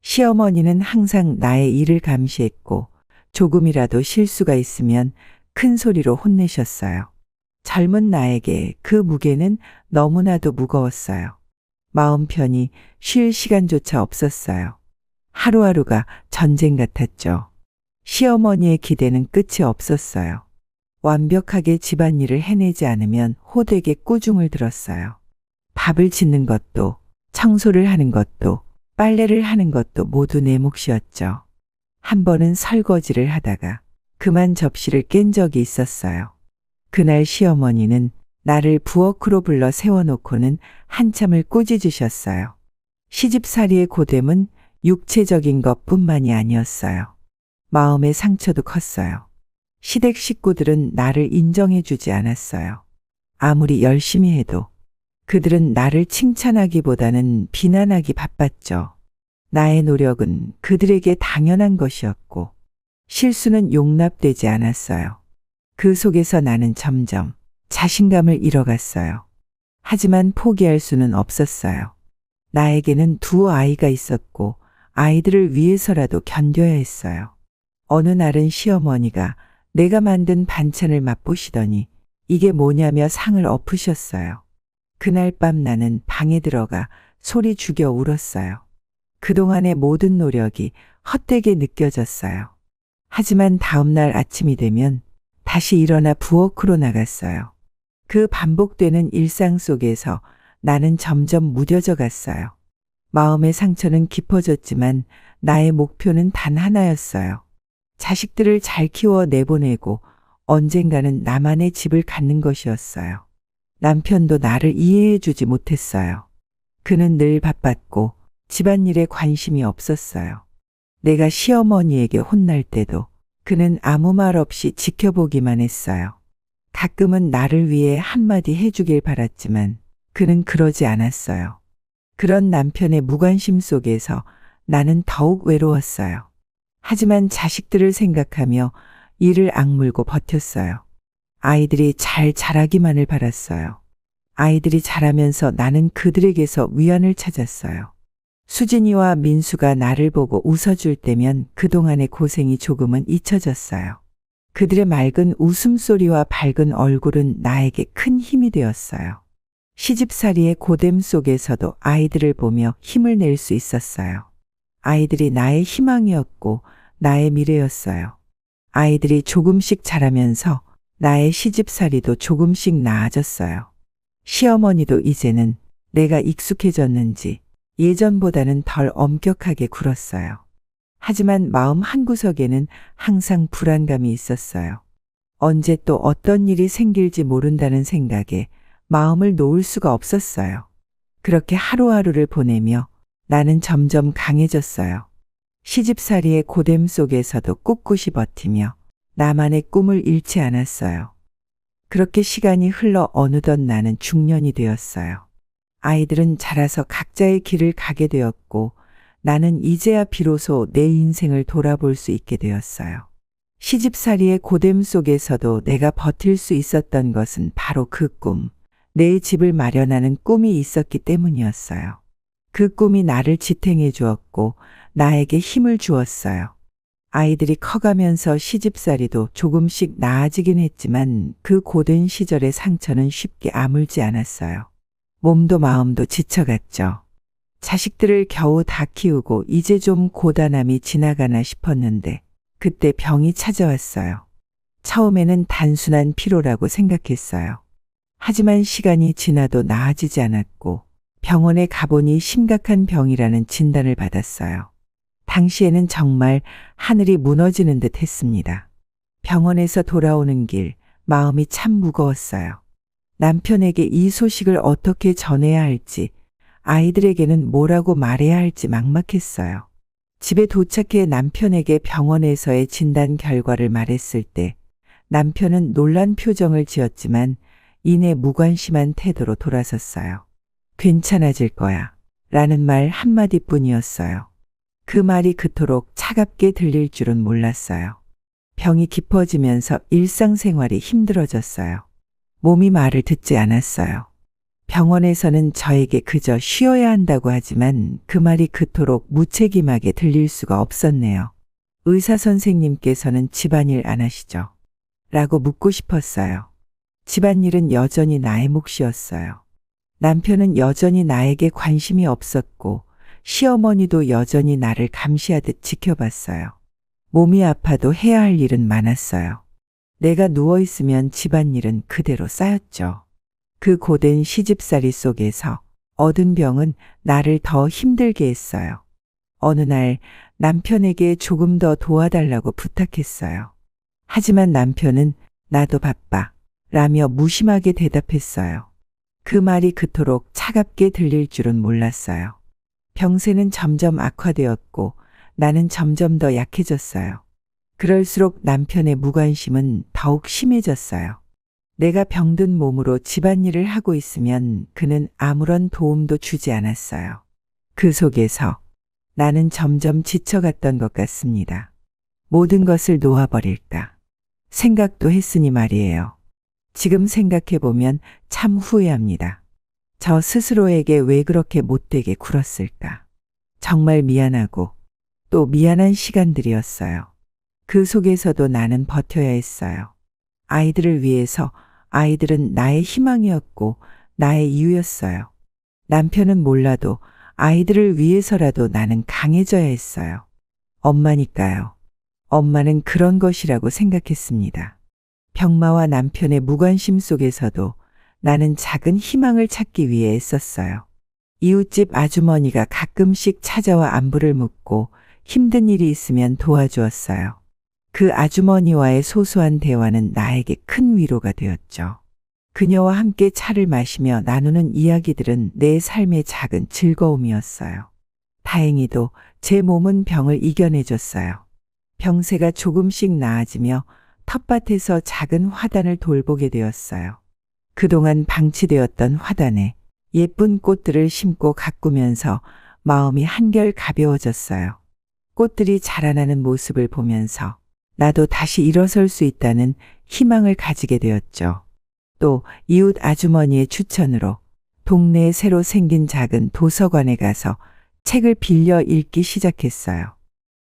시어머니는 항상 나의 일을 감시했고 조금이라도 실수가 있으면 큰 소리로 혼내셨어요. 젊은 나에게 그 무게는 너무나도 무거웠어요. 마음 편히 쉴 시간조차 없었어요. 하루하루가 전쟁 같았죠. 시어머니의 기대는 끝이 없었어요. 완벽하게 집안일을 해내지 않으면 호되게 꾸중을 들었어요. 밥을 짓는 것도, 청소를 하는 것도, 빨래를 하는 것도 모두 내 몫이었죠. 한 번은 설거지를 하다가 그만 접시를 깬 적이 있었어요. 그날 시어머니는 나를 부엌으로 불러 세워놓고는 한참을 꾸짖으셨어요. 시집살이의 고됨은 육체적인 것뿐만이 아니었어요. 마음의 상처도 컸어요. 시댁 식구들은 나를 인정해주지 않았어요. 아무리 열심히 해도 그들은 나를 칭찬하기보다는 비난하기 바빴죠. 나의 노력은 그들에게 당연한 것이었고 실수는 용납되지 않았어요. 그 속에서 나는 점점 자신감을 잃어갔어요. 하지만 포기할 수는 없었어요. 나에게는 두 아이가 있었고 아이들을 위해서라도 견뎌야 했어요. 어느 날은 시어머니가 내가 만든 반찬을 맛보시더니 이게 뭐냐며 상을 엎으셨어요. 그날 밤 나는 방에 들어가 소리 죽여 울었어요. 그동안의 모든 노력이 헛되게 느껴졌어요. 하지만 다음 날 아침이 되면 다시 일어나 부엌으로 나갔어요. 그 반복되는 일상 속에서 나는 점점 무뎌져 갔어요. 마음의 상처는 깊어졌지만 나의 목표는 단 하나였어요. 자식들을 잘 키워 내보내고 언젠가는 나만의 집을 갖는 것이었어요. 남편도 나를 이해해 주지 못했어요. 그는 늘 바빴고 집안일에 관심이 없었어요. 내가 시어머니에게 혼날 때도 그는 아무 말 없이 지켜보기만 했어요. 가끔은 나를 위해 한마디 해주길 바랐지만 그는 그러지 않았어요. 그런 남편의 무관심 속에서 나는 더욱 외로웠어요. 하지만 자식들을 생각하며 이를 악물고 버텼어요. 아이들이 잘 자라기만을 바랐어요. 아이들이 자라면서 나는 그들에게서 위안을 찾았어요. 수진이와 민수가 나를 보고 웃어줄 때면 그동안의 고생이 조금은 잊혀졌어요. 그들의 맑은 웃음소리와 밝은 얼굴은 나에게 큰 힘이 되었어요. 시집살이의 고됨 속에서도 아이들을 보며 힘을 낼 수 있었어요. 아이들이 나의 희망이었고 나의 미래였어요. 아이들이 조금씩 자라면서 나의 시집살이도 조금씩 나아졌어요. 시어머니도 이제는 내가 익숙해졌는지 예전보다는 덜 엄격하게 굴었어요. 하지만 마음 한구석에는 항상 불안감이 있었어요. 언제 또 어떤 일이 생길지 모른다는 생각에 마음을 놓을 수가 없었어요. 그렇게 하루하루를 보내며 나는 점점 강해졌어요. 시집살이의 고됨 속에서도 꿋꿋이 버티며 나만의 꿈을 잃지 않았어요. 그렇게 시간이 흘러 어느덧 나는 중년이 되었어요. 아이들은 자라서 각자의 길을 가게 되었고 나는 이제야 비로소 내 인생을 돌아볼 수 있게 되었어요. 시집살이의 고됨 속에서도 내가 버틸 수 있었던 것은 바로 그 꿈, 내 집을 마련하는 꿈이 있었기 때문이었어요. 그 꿈이 나를 지탱해 주었고 나에게 힘을 주었어요. 아이들이 커가면서 시집살이도 조금씩 나아지긴 했지만 그 고된 시절의 상처는 쉽게 아물지 않았어요. 몸도 마음도 지쳐갔죠. 자식들을 겨우 다 키우고 이제 좀 고단함이 지나가나 싶었는데 그때 병이 찾아왔어요. 처음에는 단순한 피로라고 생각했어요. 하지만 시간이 지나도 나아지지 않았고 병원에 가보니 심각한 병이라는 진단을 받았어요. 당시에는 정말 하늘이 무너지는 듯 했습니다. 병원에서 돌아오는 길 마음이 참 무거웠어요. 남편에게 이 소식을 어떻게 전해야 할지, 아이들에게는 뭐라고 말해야 할지 막막했어요. 집에 도착해 남편에게 병원에서의 진단 결과를 말했을 때 남편은 놀란 표정을 지었지만 이내 무관심한 태도로 돌아섰어요. 괜찮아질 거야 라는 말 한마디뿐이었어요. 그 말이 그토록 차갑게 들릴 줄은 몰랐어요. 병이 깊어지면서 일상생활이 힘들어졌어요. 몸이 말을 듣지 않았어요. 병원에서는 저에게 그저 쉬어야 한다고 하지만 그 말이 그토록 무책임하게 들릴 수가 없었네요. 의사 선생님께서는 집안일 안 하시죠? 라고 묻고 싶었어요. 집안일은 여전히 나의 몫이었어요. 남편은 여전히 나에게 관심이 없었고 시어머니도 여전히 나를 감시하듯 지켜봤어요. 몸이 아파도 해야 할 일은 많았어요. 내가 누워있으면 집안일은 그대로 쌓였죠. 그 고된 시집살이 속에서 얻은 병은 나를 더 힘들게 했어요. 어느 날 남편에게 조금 더 도와달라고 부탁했어요. 하지만 남편은 나도 바빠 라며 무심하게 대답했어요. 그 말이 그토록 차갑게 들릴 줄은 몰랐어요. 병세는 점점 악화되었고 나는 점점 더 약해졌어요. 그럴수록 남편의 무관심은 더욱 심해졌어요. 내가 병든 몸으로 집안일을 하고 있으면 그는 아무런 도움도 주지 않았어요. 그 속에서 나는 점점 지쳐갔던 것 같습니다. 모든 것을 놓아버릴까 생각도 했으니 말이에요. 지금 생각해보면 참 후회합니다. 저 스스로에게 왜 그렇게 못되게 굴었을까. 정말 미안하고 또 미안한 시간들이었어요. 그 속에서도 나는 버텨야 했어요. 아이들을 위해서. 아이들은 나의 희망이었고 나의 이유였어요. 남편은 몰라도 아이들을 위해서라도 나는 강해져야 했어요. 엄마니까요. 엄마는 그런 것이라고 생각했습니다. 병마와 남편의 무관심 속에서도 나는 작은 희망을 찾기 위해 애썼어요. 이웃집 아주머니가 가끔씩 찾아와 안부를 묻고 힘든 일이 있으면 도와주었어요. 그 아주머니와의 소소한 대화는 나에게 큰 위로가 되었죠. 그녀와 함께 차를 마시며 나누는 이야기들은 내 삶의 작은 즐거움이었어요. 다행히도 제 몸은 병을 이겨내줬어요. 병세가 조금씩 나아지며 텃밭에서 작은 화단을 돌보게 되었어요. 그동안 방치되었던 화단에 예쁜 꽃들을 심고 가꾸면서 마음이 한결 가벼워졌어요. 꽃들이 자라나는 모습을 보면서 나도 다시 일어설 수 있다는 희망을 가지게 되었죠. 또 이웃 아주머니의 추천으로 동네에 새로 생긴 작은 도서관에 가서 책을 빌려 읽기 시작했어요.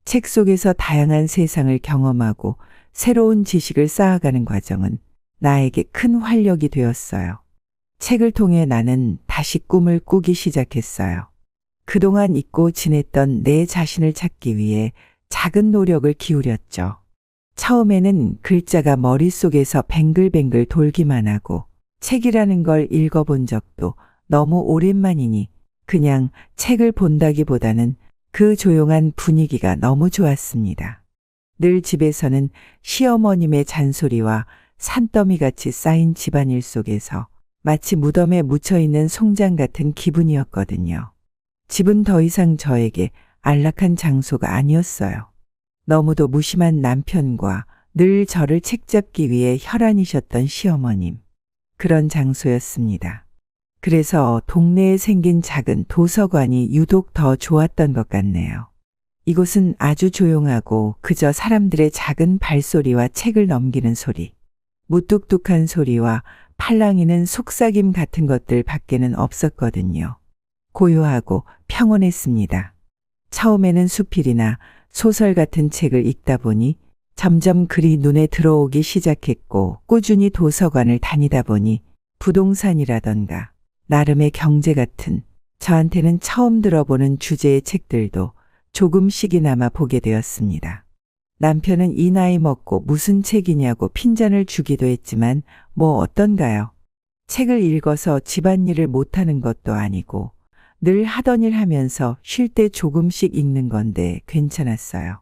책 속에서 다양한 세상을 경험하고 새로운 지식을 쌓아가는 과정은 나에게 큰 활력이 되었어요. 책을 통해 나는 다시 꿈을 꾸기 시작했어요. 그동안 잊고 지냈던 내 자신을 찾기 위해 작은 노력을 기울였죠. 처음에는 글자가 머릿속에서 뱅글뱅글 돌기만 하고 책이라는 걸 읽어본 적도 너무 오랜만이니 그냥 책을 본다기보다는 그 조용한 분위기가 너무 좋았습니다. 늘 집에서는 시어머님의 잔소리와 산더미같이 쌓인 집안일 속에서 마치 무덤에 묻혀있는 송장 같은 기분이었거든요. 집은 더 이상 저에게 안락한 장소가 아니었어요. 너무도 무심한 남편과 늘 저를 책잡기 위해 혈안이셨던 시어머님. 그런 장소였습니다. 그래서 동네에 생긴 작은 도서관이 유독 더 좋았던 것 같네요. 이곳은 아주 조용하고 그저 사람들의 작은 발소리와 책을 넘기는 소리, 무뚝뚝한 소리와 팔랑이는 속삭임 같은 것들 밖에는 없었거든요. 고요하고 평온했습니다. 처음에는 수필이나 소설 같은 책을 읽다 보니 점점 글이 눈에 들어오기 시작했고 꾸준히 도서관을 다니다 보니 부동산이라던가 나름의 경제 같은 저한테는 처음 들어보는 주제의 책들도 조금씩이나마 보게 되었습니다. 남편은 이 나이 먹고 무슨 책이냐고 핀잔을 주기도 했지만 뭐 어떤가요? 책을 읽어서 집안일을 못하는 것도 아니고 늘 하던 일 하면서 쉴 때 조금씩 읽는 건데 괜찮았어요.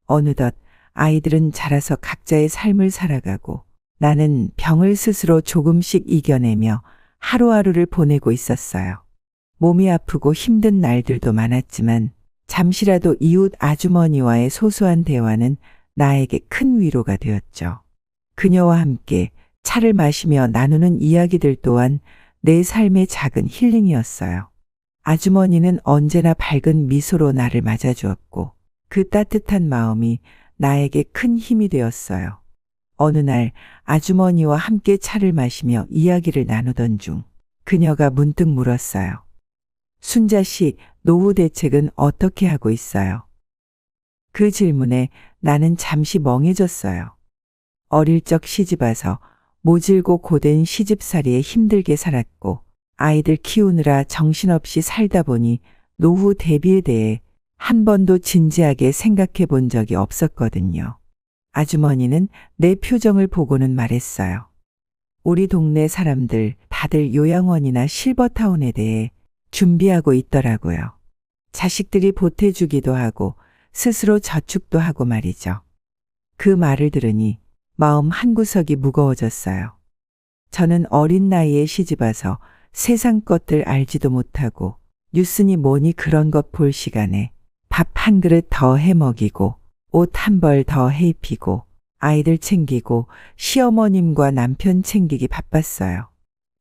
어느덧 아이들은 자라서 각자의 삶을 살아가고 나는 병을 스스로 조금씩 이겨내며 하루하루를 보내고 있었어요. 몸이 아프고 힘든 날들도 많았지만 잠시라도 이웃 아주머니와의 소소한 대화는 나에게 큰 위로가 되었죠. 그녀와 함께 차를 마시며 나누는 이야기들 또한 내 삶의 작은 힐링이었어요. 아주머니는 언제나 밝은 미소로 나를 맞아주었고 그 따뜻한 마음이 나에게 큰 힘이 되었어요. 어느 날 아주머니와 함께 차를 마시며 이야기를 나누던 중 그녀가 문득 물었어요. 순자 씨, 노후 대책은 어떻게 하고 있어요? 그 질문에 나는 잠시 멍해졌어요. 어릴 적 시집 와서 모질고 고된 시집살이에 힘들게 살았고 아이들 키우느라 정신없이 살다 보니 노후 대비에 대해 한 번도 진지하게 생각해 본 적이 없었거든요. 아주머니는 내 표정을 보고는 말했어요. 우리 동네 사람들 다들 요양원이나 실버타운에 대해 준비하고 있더라고요. 자식들이 보태주기도 하고 스스로 저축도 하고 말이죠. 그 말을 들으니 마음 한구석이 무거워졌어요. 저는 어린 나이에 시집와서 세상 것들 알지도 못하고 뉴스니 뭐니 그런 것 볼 시간에 밥 한 그릇 더 해 먹이고 옷 한 벌 더 해 입히고 아이들 챙기고 시어머님과 남편 챙기기 바빴어요.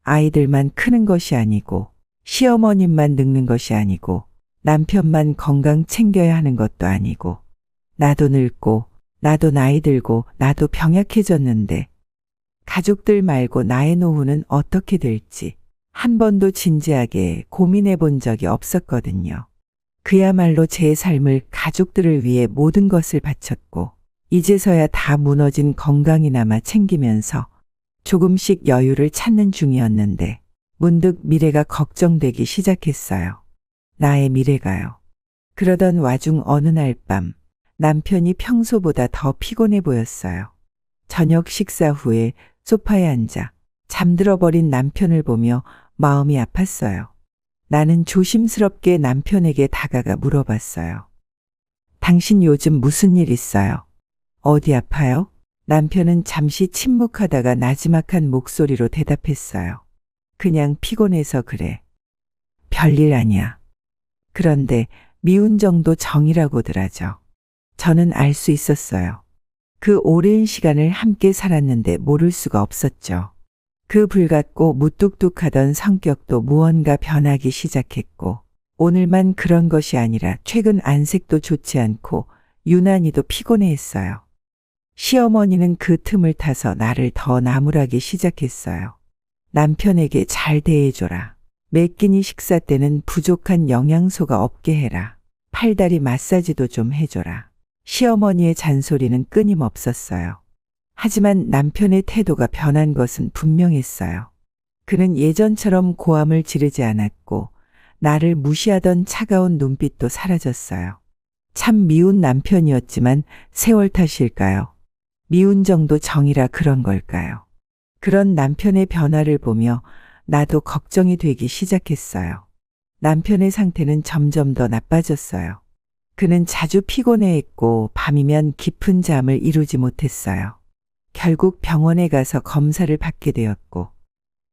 아이들만 크는 것이 아니고 시어머님만 늙는 것이 아니고 남편만 건강 챙겨야 하는 것도 아니고 나도 늙고 나도 나이 들고 나도 병약해졌는데 가족들 말고 나의 노후는 어떻게 될지 한 번도 진지하게 고민해 본 적이 없었거든요. 그야말로 제 삶을 가족들을 위해 모든 것을 바쳤고 이제서야 다 무너진 건강이나마 챙기면서 조금씩 여유를 찾는 중이었는데 문득 미래가 걱정되기 시작했어요. 나의 미래가요. 그러던 와중 어느 날 밤 남편이 평소보다 더 피곤해 보였어요. 저녁 식사 후에 소파에 앉아 잠들어버린 남편을 보며 마음이 아팠어요. 나는 조심스럽게 남편에게 다가가 물어봤어요. 당신 요즘 무슨 일 있어요? 어디 아파요? 남편은 잠시 침묵하다가 나지막한 목소리로 대답했어요. 그냥 피곤해서 그래. 별일 아니야. 그런데 미운 정도 정이라고들하죠. 저는 알 수 있었어요. 그 오랜 시간을 함께 살았는데 모를 수가 없었죠. 그 불같고 무뚝뚝하던 성격도 무언가 변하기 시작했고 오늘만 그런 것이 아니라 최근 안색도 좋지 않고 유난히도 피곤해했어요. 시어머니는 그 틈을 타서 나를 더 나무라기 시작했어요. 남편에게 잘 대해줘라. 매 끼니 식사 때는 부족한 영양소가 없게 해라. 팔다리 마사지도 좀 해줘라. 시어머니의 잔소리는 끊임없었어요. 하지만 남편의 태도가 변한 것은 분명했어요. 그는 예전처럼 고함을 지르지 않았고 나를 무시하던 차가운 눈빛도 사라졌어요. 참 미운 남편이었지만 세월 탓일까요? 미운 정도 정이라 그런 걸까요? 그런 남편의 변화를 보며 나도 걱정이 되기 시작했어요. 남편의 상태는 점점 더 나빠졌어요. 그는 자주 피곤해했고 밤이면 깊은 잠을 이루지 못했어요. 결국 병원에 가서 검사를 받게 되었고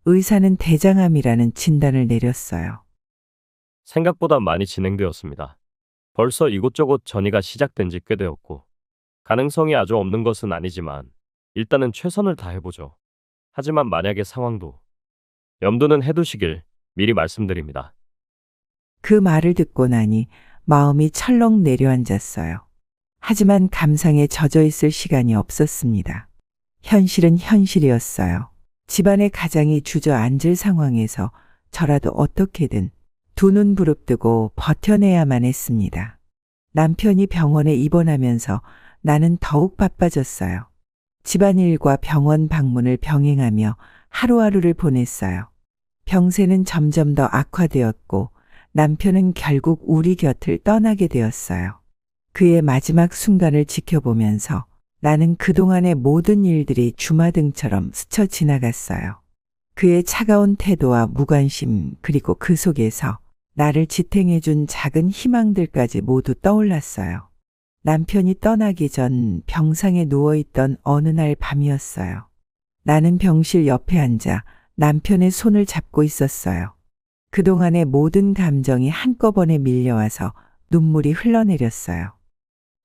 의사는 대장암이라는 진단을 내렸어요. 생각보다 많이 진행되었습니다. 벌써 이곳저곳 전이가 시작된 지 꽤 되었고 가능성이 아주 없는 것은 아니지만 일단은 최선을 다해보죠. 하지만 만약의 상황도 염두는 해두시길 미리 말씀드립니다. 그 말을 듣고 나니 마음이 철렁 내려앉았어요. 하지만 감상에 젖어 있을 시간이 없었습니다. 현실은 현실이었어요. 집안의 가장이 주저앉을 상황에서 저라도 어떻게든 두 눈 부릅뜨고 버텨내야만 했습니다. 남편이 병원에 입원하면서 나는 더욱 바빠졌어요. 집안일과 병원 방문을 병행하며 하루하루를 보냈어요. 병세는 점점 더 악화되었고 남편은 결국 우리 곁을 떠나게 되었어요. 그의 마지막 순간을 지켜보면서 나는 그동안의 모든 일들이 주마등처럼 스쳐 지나갔어요. 그의 차가운 태도와 무관심 그리고 그 속에서 나를 지탱해준 작은 희망들까지 모두 떠올랐어요. 남편이 떠나기 전 병상에 누워있던 어느 날 밤이었어요. 나는 병실 옆에 앉아 남편의 손을 잡고 있었어요. 그동안의 모든 감정이 한꺼번에 밀려와서 눈물이 흘러내렸어요.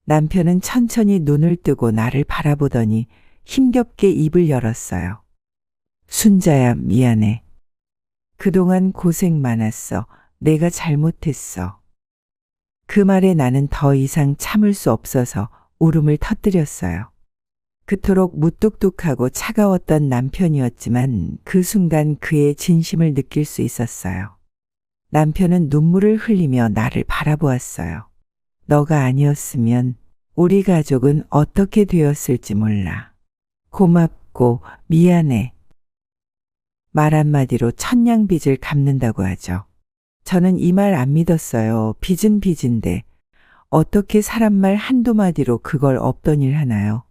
남편은 천천히 눈을 뜨고 나를 바라보더니 힘겹게 입을 열었어요. 순자야, 미안해. 그동안 고생 많았어. 내가 잘못했어. 그 말에 나는 더 이상 참을 수 없어서 울음을 터뜨렸어요. 그토록 무뚝뚝하고 차가웠던 남편이었지만 그 순간 그의 진심을 느낄 수 있었어요. 남편은 눈물을 흘리며 나를 바라보았어요. 너가 아니었으면 우리 가족은 어떻게 되었을지 몰라. 고맙고 고맙고 미안해. 말 한마디로 천냥 빚을 갚는다고 하죠. 저는 이 말 안 믿었어요. 빚은 빚인데 어떻게 사람 말 한두 마디로 그걸 없던 일 하나요?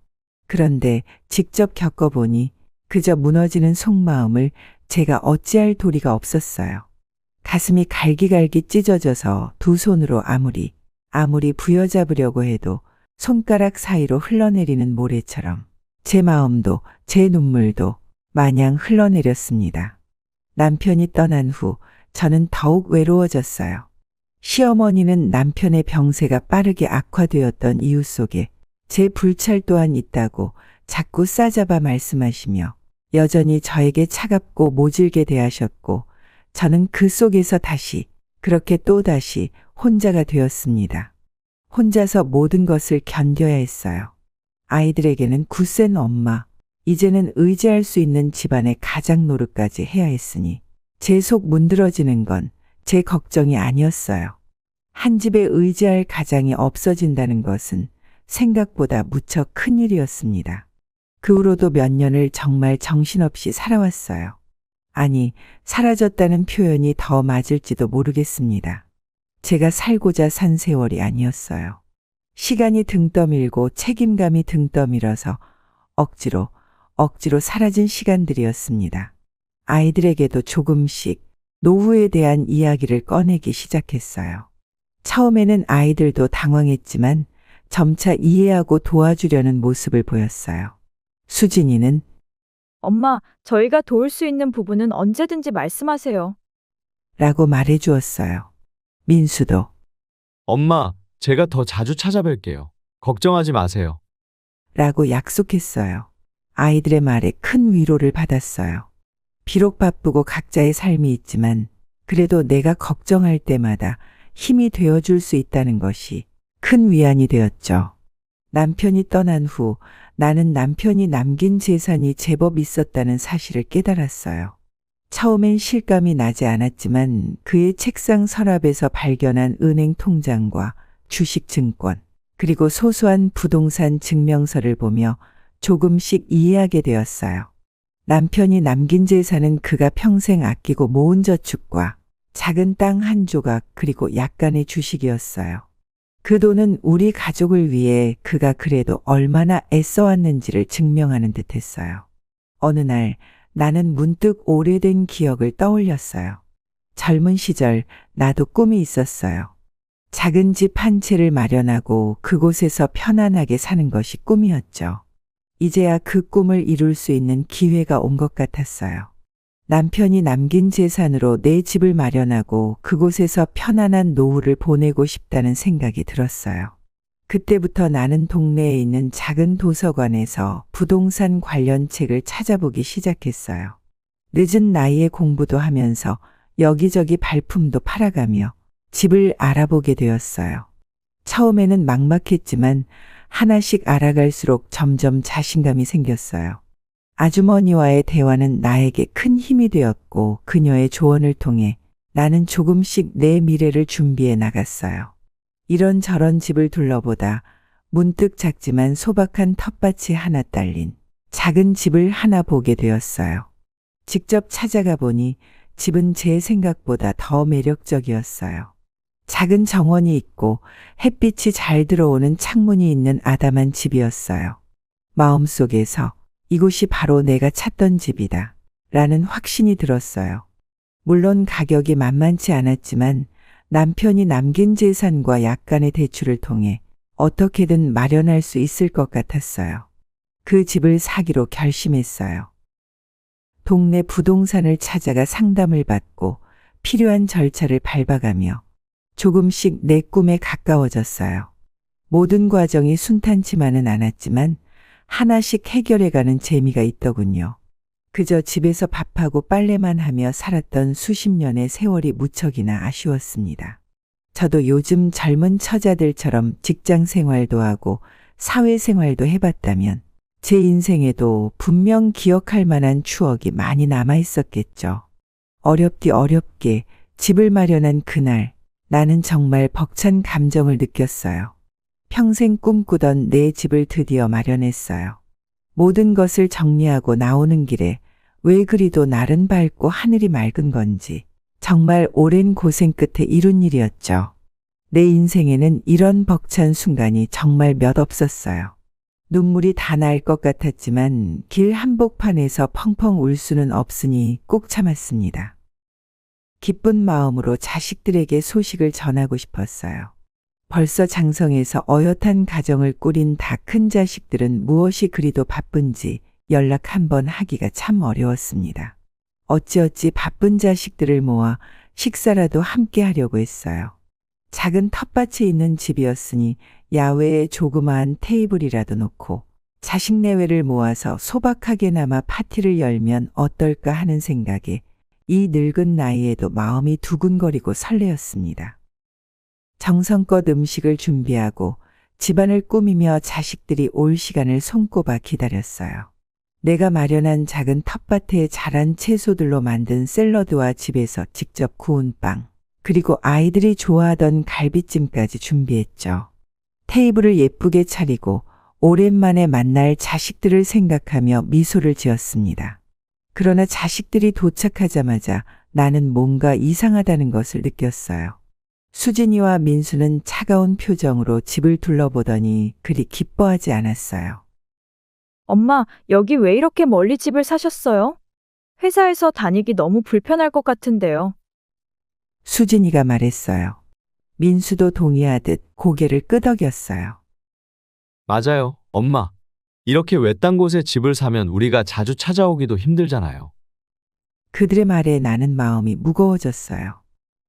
그런데 직접 겪어보니 그저 무너지는 속마음을 제가 어찌할 도리가 없었어요. 가슴이 갈기갈기 찢어져서 두 손으로 아무리 부여잡으려고 해도 손가락 사이로 흘러내리는 모래처럼 제 마음도 제 눈물도 마냥 흘러내렸습니다. 남편이 떠난 후 저는 더욱 외로워졌어요. 시어머니는 남편의 병세가 빠르게 악화되었던 이유 속에 제 불찰 또한 있다고 자꾸 싸잡아 말씀하시며 여전히 저에게 차갑고 모질게 대하셨고 저는 그 속에서 다시 그렇게 또다시 혼자가 되었습니다. 혼자서 모든 것을 견뎌야 했어요. 아이들에게는 굳센 엄마, 이제는 의지할 수 있는 집안의 가장 노릇까지 해야 했으니 제 속 문드러지는 건 제 걱정이 아니었어요. 한 집에 의지할 가장이 없어진다는 것은 생각보다 무척 큰 일이었습니다. 그 후로도 몇 년을 정말 정신없이 살아왔어요. 아니, 사라졌다는 표현이 더 맞을지도 모르겠습니다. 제가 살고자 산 세월이 아니었어요. 시간이 등 떠밀고 책임감이 등 떠밀어서 억지로 사라진 시간들이었습니다. 아이들에게도 조금씩 노후에 대한 이야기를 꺼내기 시작했어요. 처음에는 아이들도 당황했지만 점차 이해하고 도와주려는 모습을 보였어요. 수진이는 엄마, 저희가 도울 수 있는 부분은 언제든지 말씀하세요. 라고 말해주었어요. 민수도 엄마, 제가 더 자주 찾아뵐게요. 걱정하지 마세요. 라고 약속했어요. 아이들의 말에 큰 위로를 받았어요. 비록 바쁘고 각자의 삶이 있지만 그래도 내가 걱정할 때마다 힘이 되어줄 수 있다는 것이 큰 위안이 되었죠. 남편이 떠난 후 나는 남편이 남긴 재산이 제법 있었다는 사실을 깨달았어요. 처음엔 실감이 나지 않았지만 그의 책상 서랍에서 발견한 은행 통장과 주식증권 그리고 소소한 부동산 증명서를 보며 조금씩 이해하게 되었어요. 남편이 남긴 재산은 그가 평생 아끼고 모은 저축과 작은 땅 한 조각 그리고 약간의 주식이었어요. 그 돈은 우리 가족을 위해 그가 그래도 얼마나 애써왔는지를 증명하는 듯했어요. 어느 날 나는 문득 오래된 기억을 떠올렸어요. 젊은 시절 나도 꿈이 있었어요. 작은 집 한 채를 마련하고 그곳에서 편안하게 사는 것이 꿈이었죠. 이제야 그 꿈을 이룰 수 있는 기회가 온 것 같았어요. 남편이 남긴 재산으로 내 집을 마련하고 그곳에서 편안한 노후를 보내고 싶다는 생각이 들었어요. 그때부터 나는 동네에 있는 작은 도서관에서 부동산 관련 책을 찾아보기 시작했어요. 늦은 나이에 공부도 하면서 여기저기 발품도 팔아가며 집을 알아보게 되었어요. 처음에는 막막했지만 하나씩 알아갈수록 점점 자신감이 생겼어요. 아주머니와의 대화는 나에게 큰 힘이 되었고 그녀의 조언을 통해 나는 조금씩 내 미래를 준비해 나갔어요. 이런저런 집을 둘러보다 문득 작지만 소박한 텃밭이 하나 딸린 작은 집을 하나 보게 되었어요. 직접 찾아가 보니 집은 제 생각보다 더 매력적이었어요. 작은 정원이 있고 햇빛이 잘 들어오는 창문이 있는 아담한 집이었어요. 마음속에서 이곳이 바로 내가 찾던 집이다 라는 확신이 들었어요. 물론 가격이 만만치 않았지만 남편이 남긴 재산과 약간의 대출을 통해 어떻게든 마련할 수 있을 것 같았어요. 그 집을 사기로 결심했어요. 동네 부동산을 찾아가 상담을 받고 필요한 절차를 밟아가며 조금씩 내 꿈에 가까워졌어요. 모든 과정이 순탄치만은 않았지만 하나씩 해결해가는 재미가 있더군요. 그저 집에서 밥하고 빨래만 하며 살았던 수십 년의 세월이 무척이나 아쉬웠습니다. 저도 요즘 젊은 처자들처럼 직장 생활도 하고 사회생활도 해봤다면 제 인생에도 분명 기억할 만한 추억이 많이 남아있었겠죠. 어렵디 어렵게 집을 마련한 그날 나는 정말 벅찬 감정을 느꼈어요. 평생 꿈꾸던 내 집을 드디어 마련했어요. 모든 것을 정리하고 나오는 길에 왜 그리도 날은 밝고 하늘이 맑은 건지 정말 오랜 고생 끝에 이룬 일이었죠. 내 인생에는 이런 벅찬 순간이 정말 몇 없었어요. 눈물이 다 날 것 같았지만 길 한복판에서 펑펑 울 수는 없으니 꼭 참았습니다. 기쁜 마음으로 자식들에게 소식을 전하고 싶었어요. 벌써 장성해서 어엿한 가정을 꾸린 다 큰 자식들은 무엇이 그리도 바쁜지 연락 한번 하기가 참 어려웠습니다. 어찌어찌 바쁜 자식들을 모아 식사라도 함께 하려고 했어요. 작은 텃밭이 있는 집이었으니 야외에 조그마한 테이블이라도 놓고 자식 내외를 모아서 소박하게나마 파티를 열면 어떨까 하는 생각에 이 늙은 나이에도 마음이 두근거리고 설레었습니다. 정성껏 음식을 준비하고 집안을 꾸미며 자식들이 올 시간을 손꼽아 기다렸어요. 내가 마련한 작은 텃밭에 자란 채소들로 만든 샐러드와 집에서 직접 구운 빵, 그리고 아이들이 좋아하던 갈비찜까지 준비했죠. 테이블을 예쁘게 차리고 오랜만에 만날 자식들을 생각하며 미소를 지었습니다. 그러나 자식들이 도착하자마자 나는 뭔가 이상하다는 것을 느꼈어요. 수진이와 민수는 차가운 표정으로 집을 둘러보더니 그리 기뻐하지 않았어요. 엄마, 여기 왜 이렇게 멀리 집을 사셨어요? 회사에서 다니기 너무 불편할 것 같은데요. 수진이가 말했어요. 민수도 동의하듯 고개를 끄덕였어요. 맞아요, 엄마. 이렇게 외딴 곳에 집을 사면 우리가 자주 찾아오기도 힘들잖아요. 그들의 말에 나는 마음이 무거워졌어요.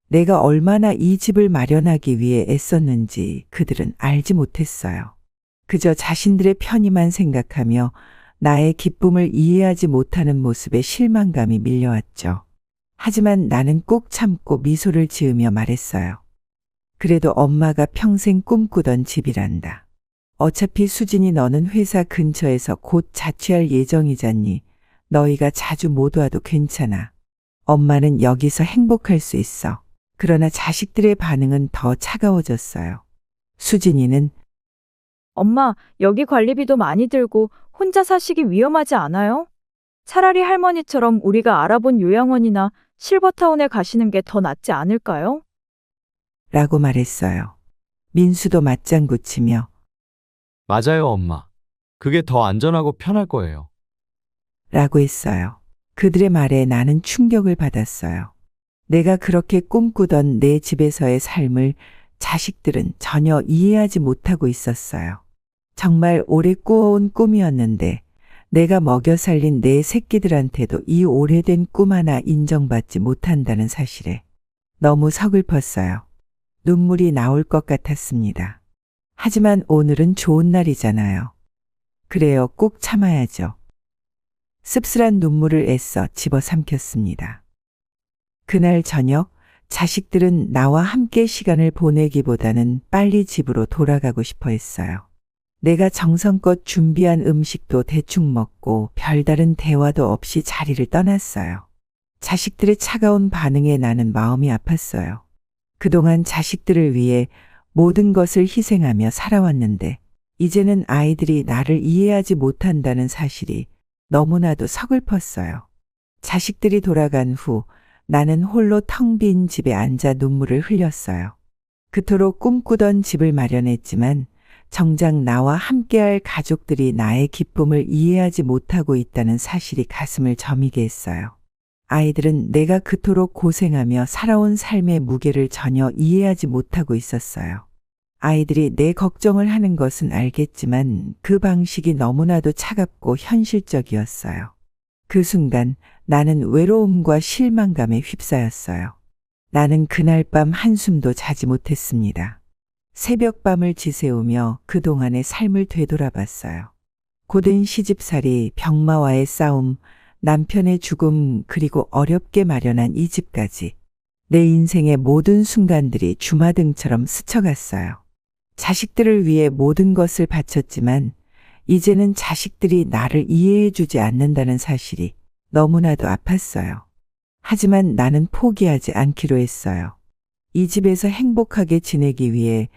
내가 얼마나 이 집을 마련하기 위해 애썼는지 그들은 알지 못했어요. 그저 자신들의 편의만 생각하며 나의 기쁨을 이해하지 못하는 모습에 실망감이 밀려왔죠. 하지만 나는 꾹 참고 미소를 지으며 말했어요. 그래도 엄마가 평생 꿈꾸던 집이란다. 어차피 수진이 너는 회사 근처에서 곧 자취할 예정이잖니. 너희가 자주 못 와도 괜찮아. 엄마는 여기서 행복할 수 있어. 그러나 자식들의 반응은 더 차가워졌어요. 수진이는 엄마, 여기 관리비도 많이 들고 혼자 사시기 위험하지 않아요? 차라리 할머니처럼 우리가 알아본 요양원이나 실버타운에 가시는 게 더 낫지 않을까요? 라고 말했어요. 민수도 맞장구 치며 맞아요, 엄마. 그게 더 안전하고 편할 거예요. 라고 했어요. 그들의 말에 나는 충격을 받았어요. 내가 그렇게 꿈꾸던 내 집에서의 삶을 자식들은 전혀 이해하지 못하고 있었어요. 정말 오래 꾸어온 꿈이었는데 내가 먹여 살린 내 새끼들한테도 이 오래된 꿈 하나 인정받지 못한다는 사실에 너무 서글펐어요. 눈물이 나올 것 같았습니다. 하지만 오늘은 좋은 날이잖아요. 그래요, 꼭 참아야죠. 씁쓸한 눈물을 애써 집어삼켰습니다. 그날 저녁 자식들은 나와 함께 시간을 보내기보다는 빨리 집으로 돌아가고 싶어 했어요. 내가 정성껏 준비한 음식도 대충 먹고 별다른 대화도 없이 자리를 떠났어요. 자식들의 차가운 반응에 나는 마음이 아팠어요. 그동안 자식들을 위해 모든 것을 희생하며 살아왔는데 이제는 아이들이 나를 이해하지 못한다는 사실이 너무나도 서글펐어요. 자식들이 돌아간 후 나는 홀로 텅 빈 집에 앉아 눈물을 흘렸어요. 그토록 꿈꾸던 집을 마련했지만 정작 나와 함께할 가족들이 나의 기쁨을 이해하지 못하고 있다는 사실이 가슴을 저미게 했어요. 아이들은 내가 그토록 고생하며 살아온 삶의 무게를 전혀 이해하지 못하고 있었어요. 아이들이 내 걱정을 하는 것은 알겠지만 그 방식이 너무나도 차갑고 현실적이었어요. 그 순간 나는 외로움과 실망감에 휩싸였어요. 나는 그날 밤 한숨도 자지 못했습니다. 새벽밤을 지새우며 그동안의 삶을 되돌아봤어요. 고된 시집살이, 병마와의 싸움, 남편의 죽음, 그리고 어렵게 마련한 이 집까지 내 인생의 모든 순간들이 주마등처럼 스쳐갔어요. 자식들을 위해 모든 것을 바쳤지만 이제는 자식들이 나를 이해해주지 않는다는 사실이 너무나도 아팠어요. 하지만 나는 포기하지 않기로 했어요. 이 집에서 행복하게 지내기 위해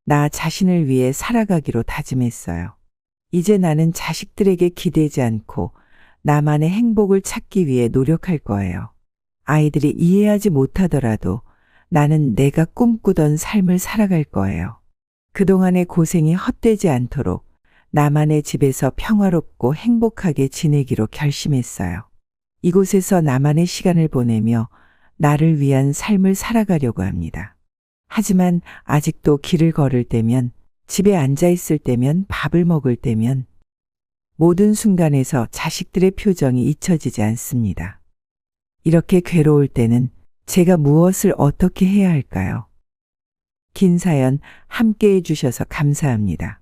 나 자신을 위해 살아가기로 다짐했어요. 이제 나는 자식들에게 기대지 않고 나만의 행복을 찾기 위해 노력할 거예요. 아이들이 이해하지 못하더라도 나는 내가 꿈꾸던 삶을 살아갈 거예요. 그동안의 고생이 헛되지 않도록 나만의 집에서 평화롭고 행복하게 지내기로 결심했어요. 이곳에서 나만의 시간을 보내며 나를 위한 삶을 살아가려고 합니다. 하지만 아직도 길을 걸을 때면, 집에 앉아 있을 때면, 밥을 먹을 때면 모든 순간에서 자식들의 표정이 잊혀지지 않습니다. 이렇게 괴로울 때는 제가 무엇을 어떻게 해야 할까요? 긴 사연 함께 해주셔서 감사합니다.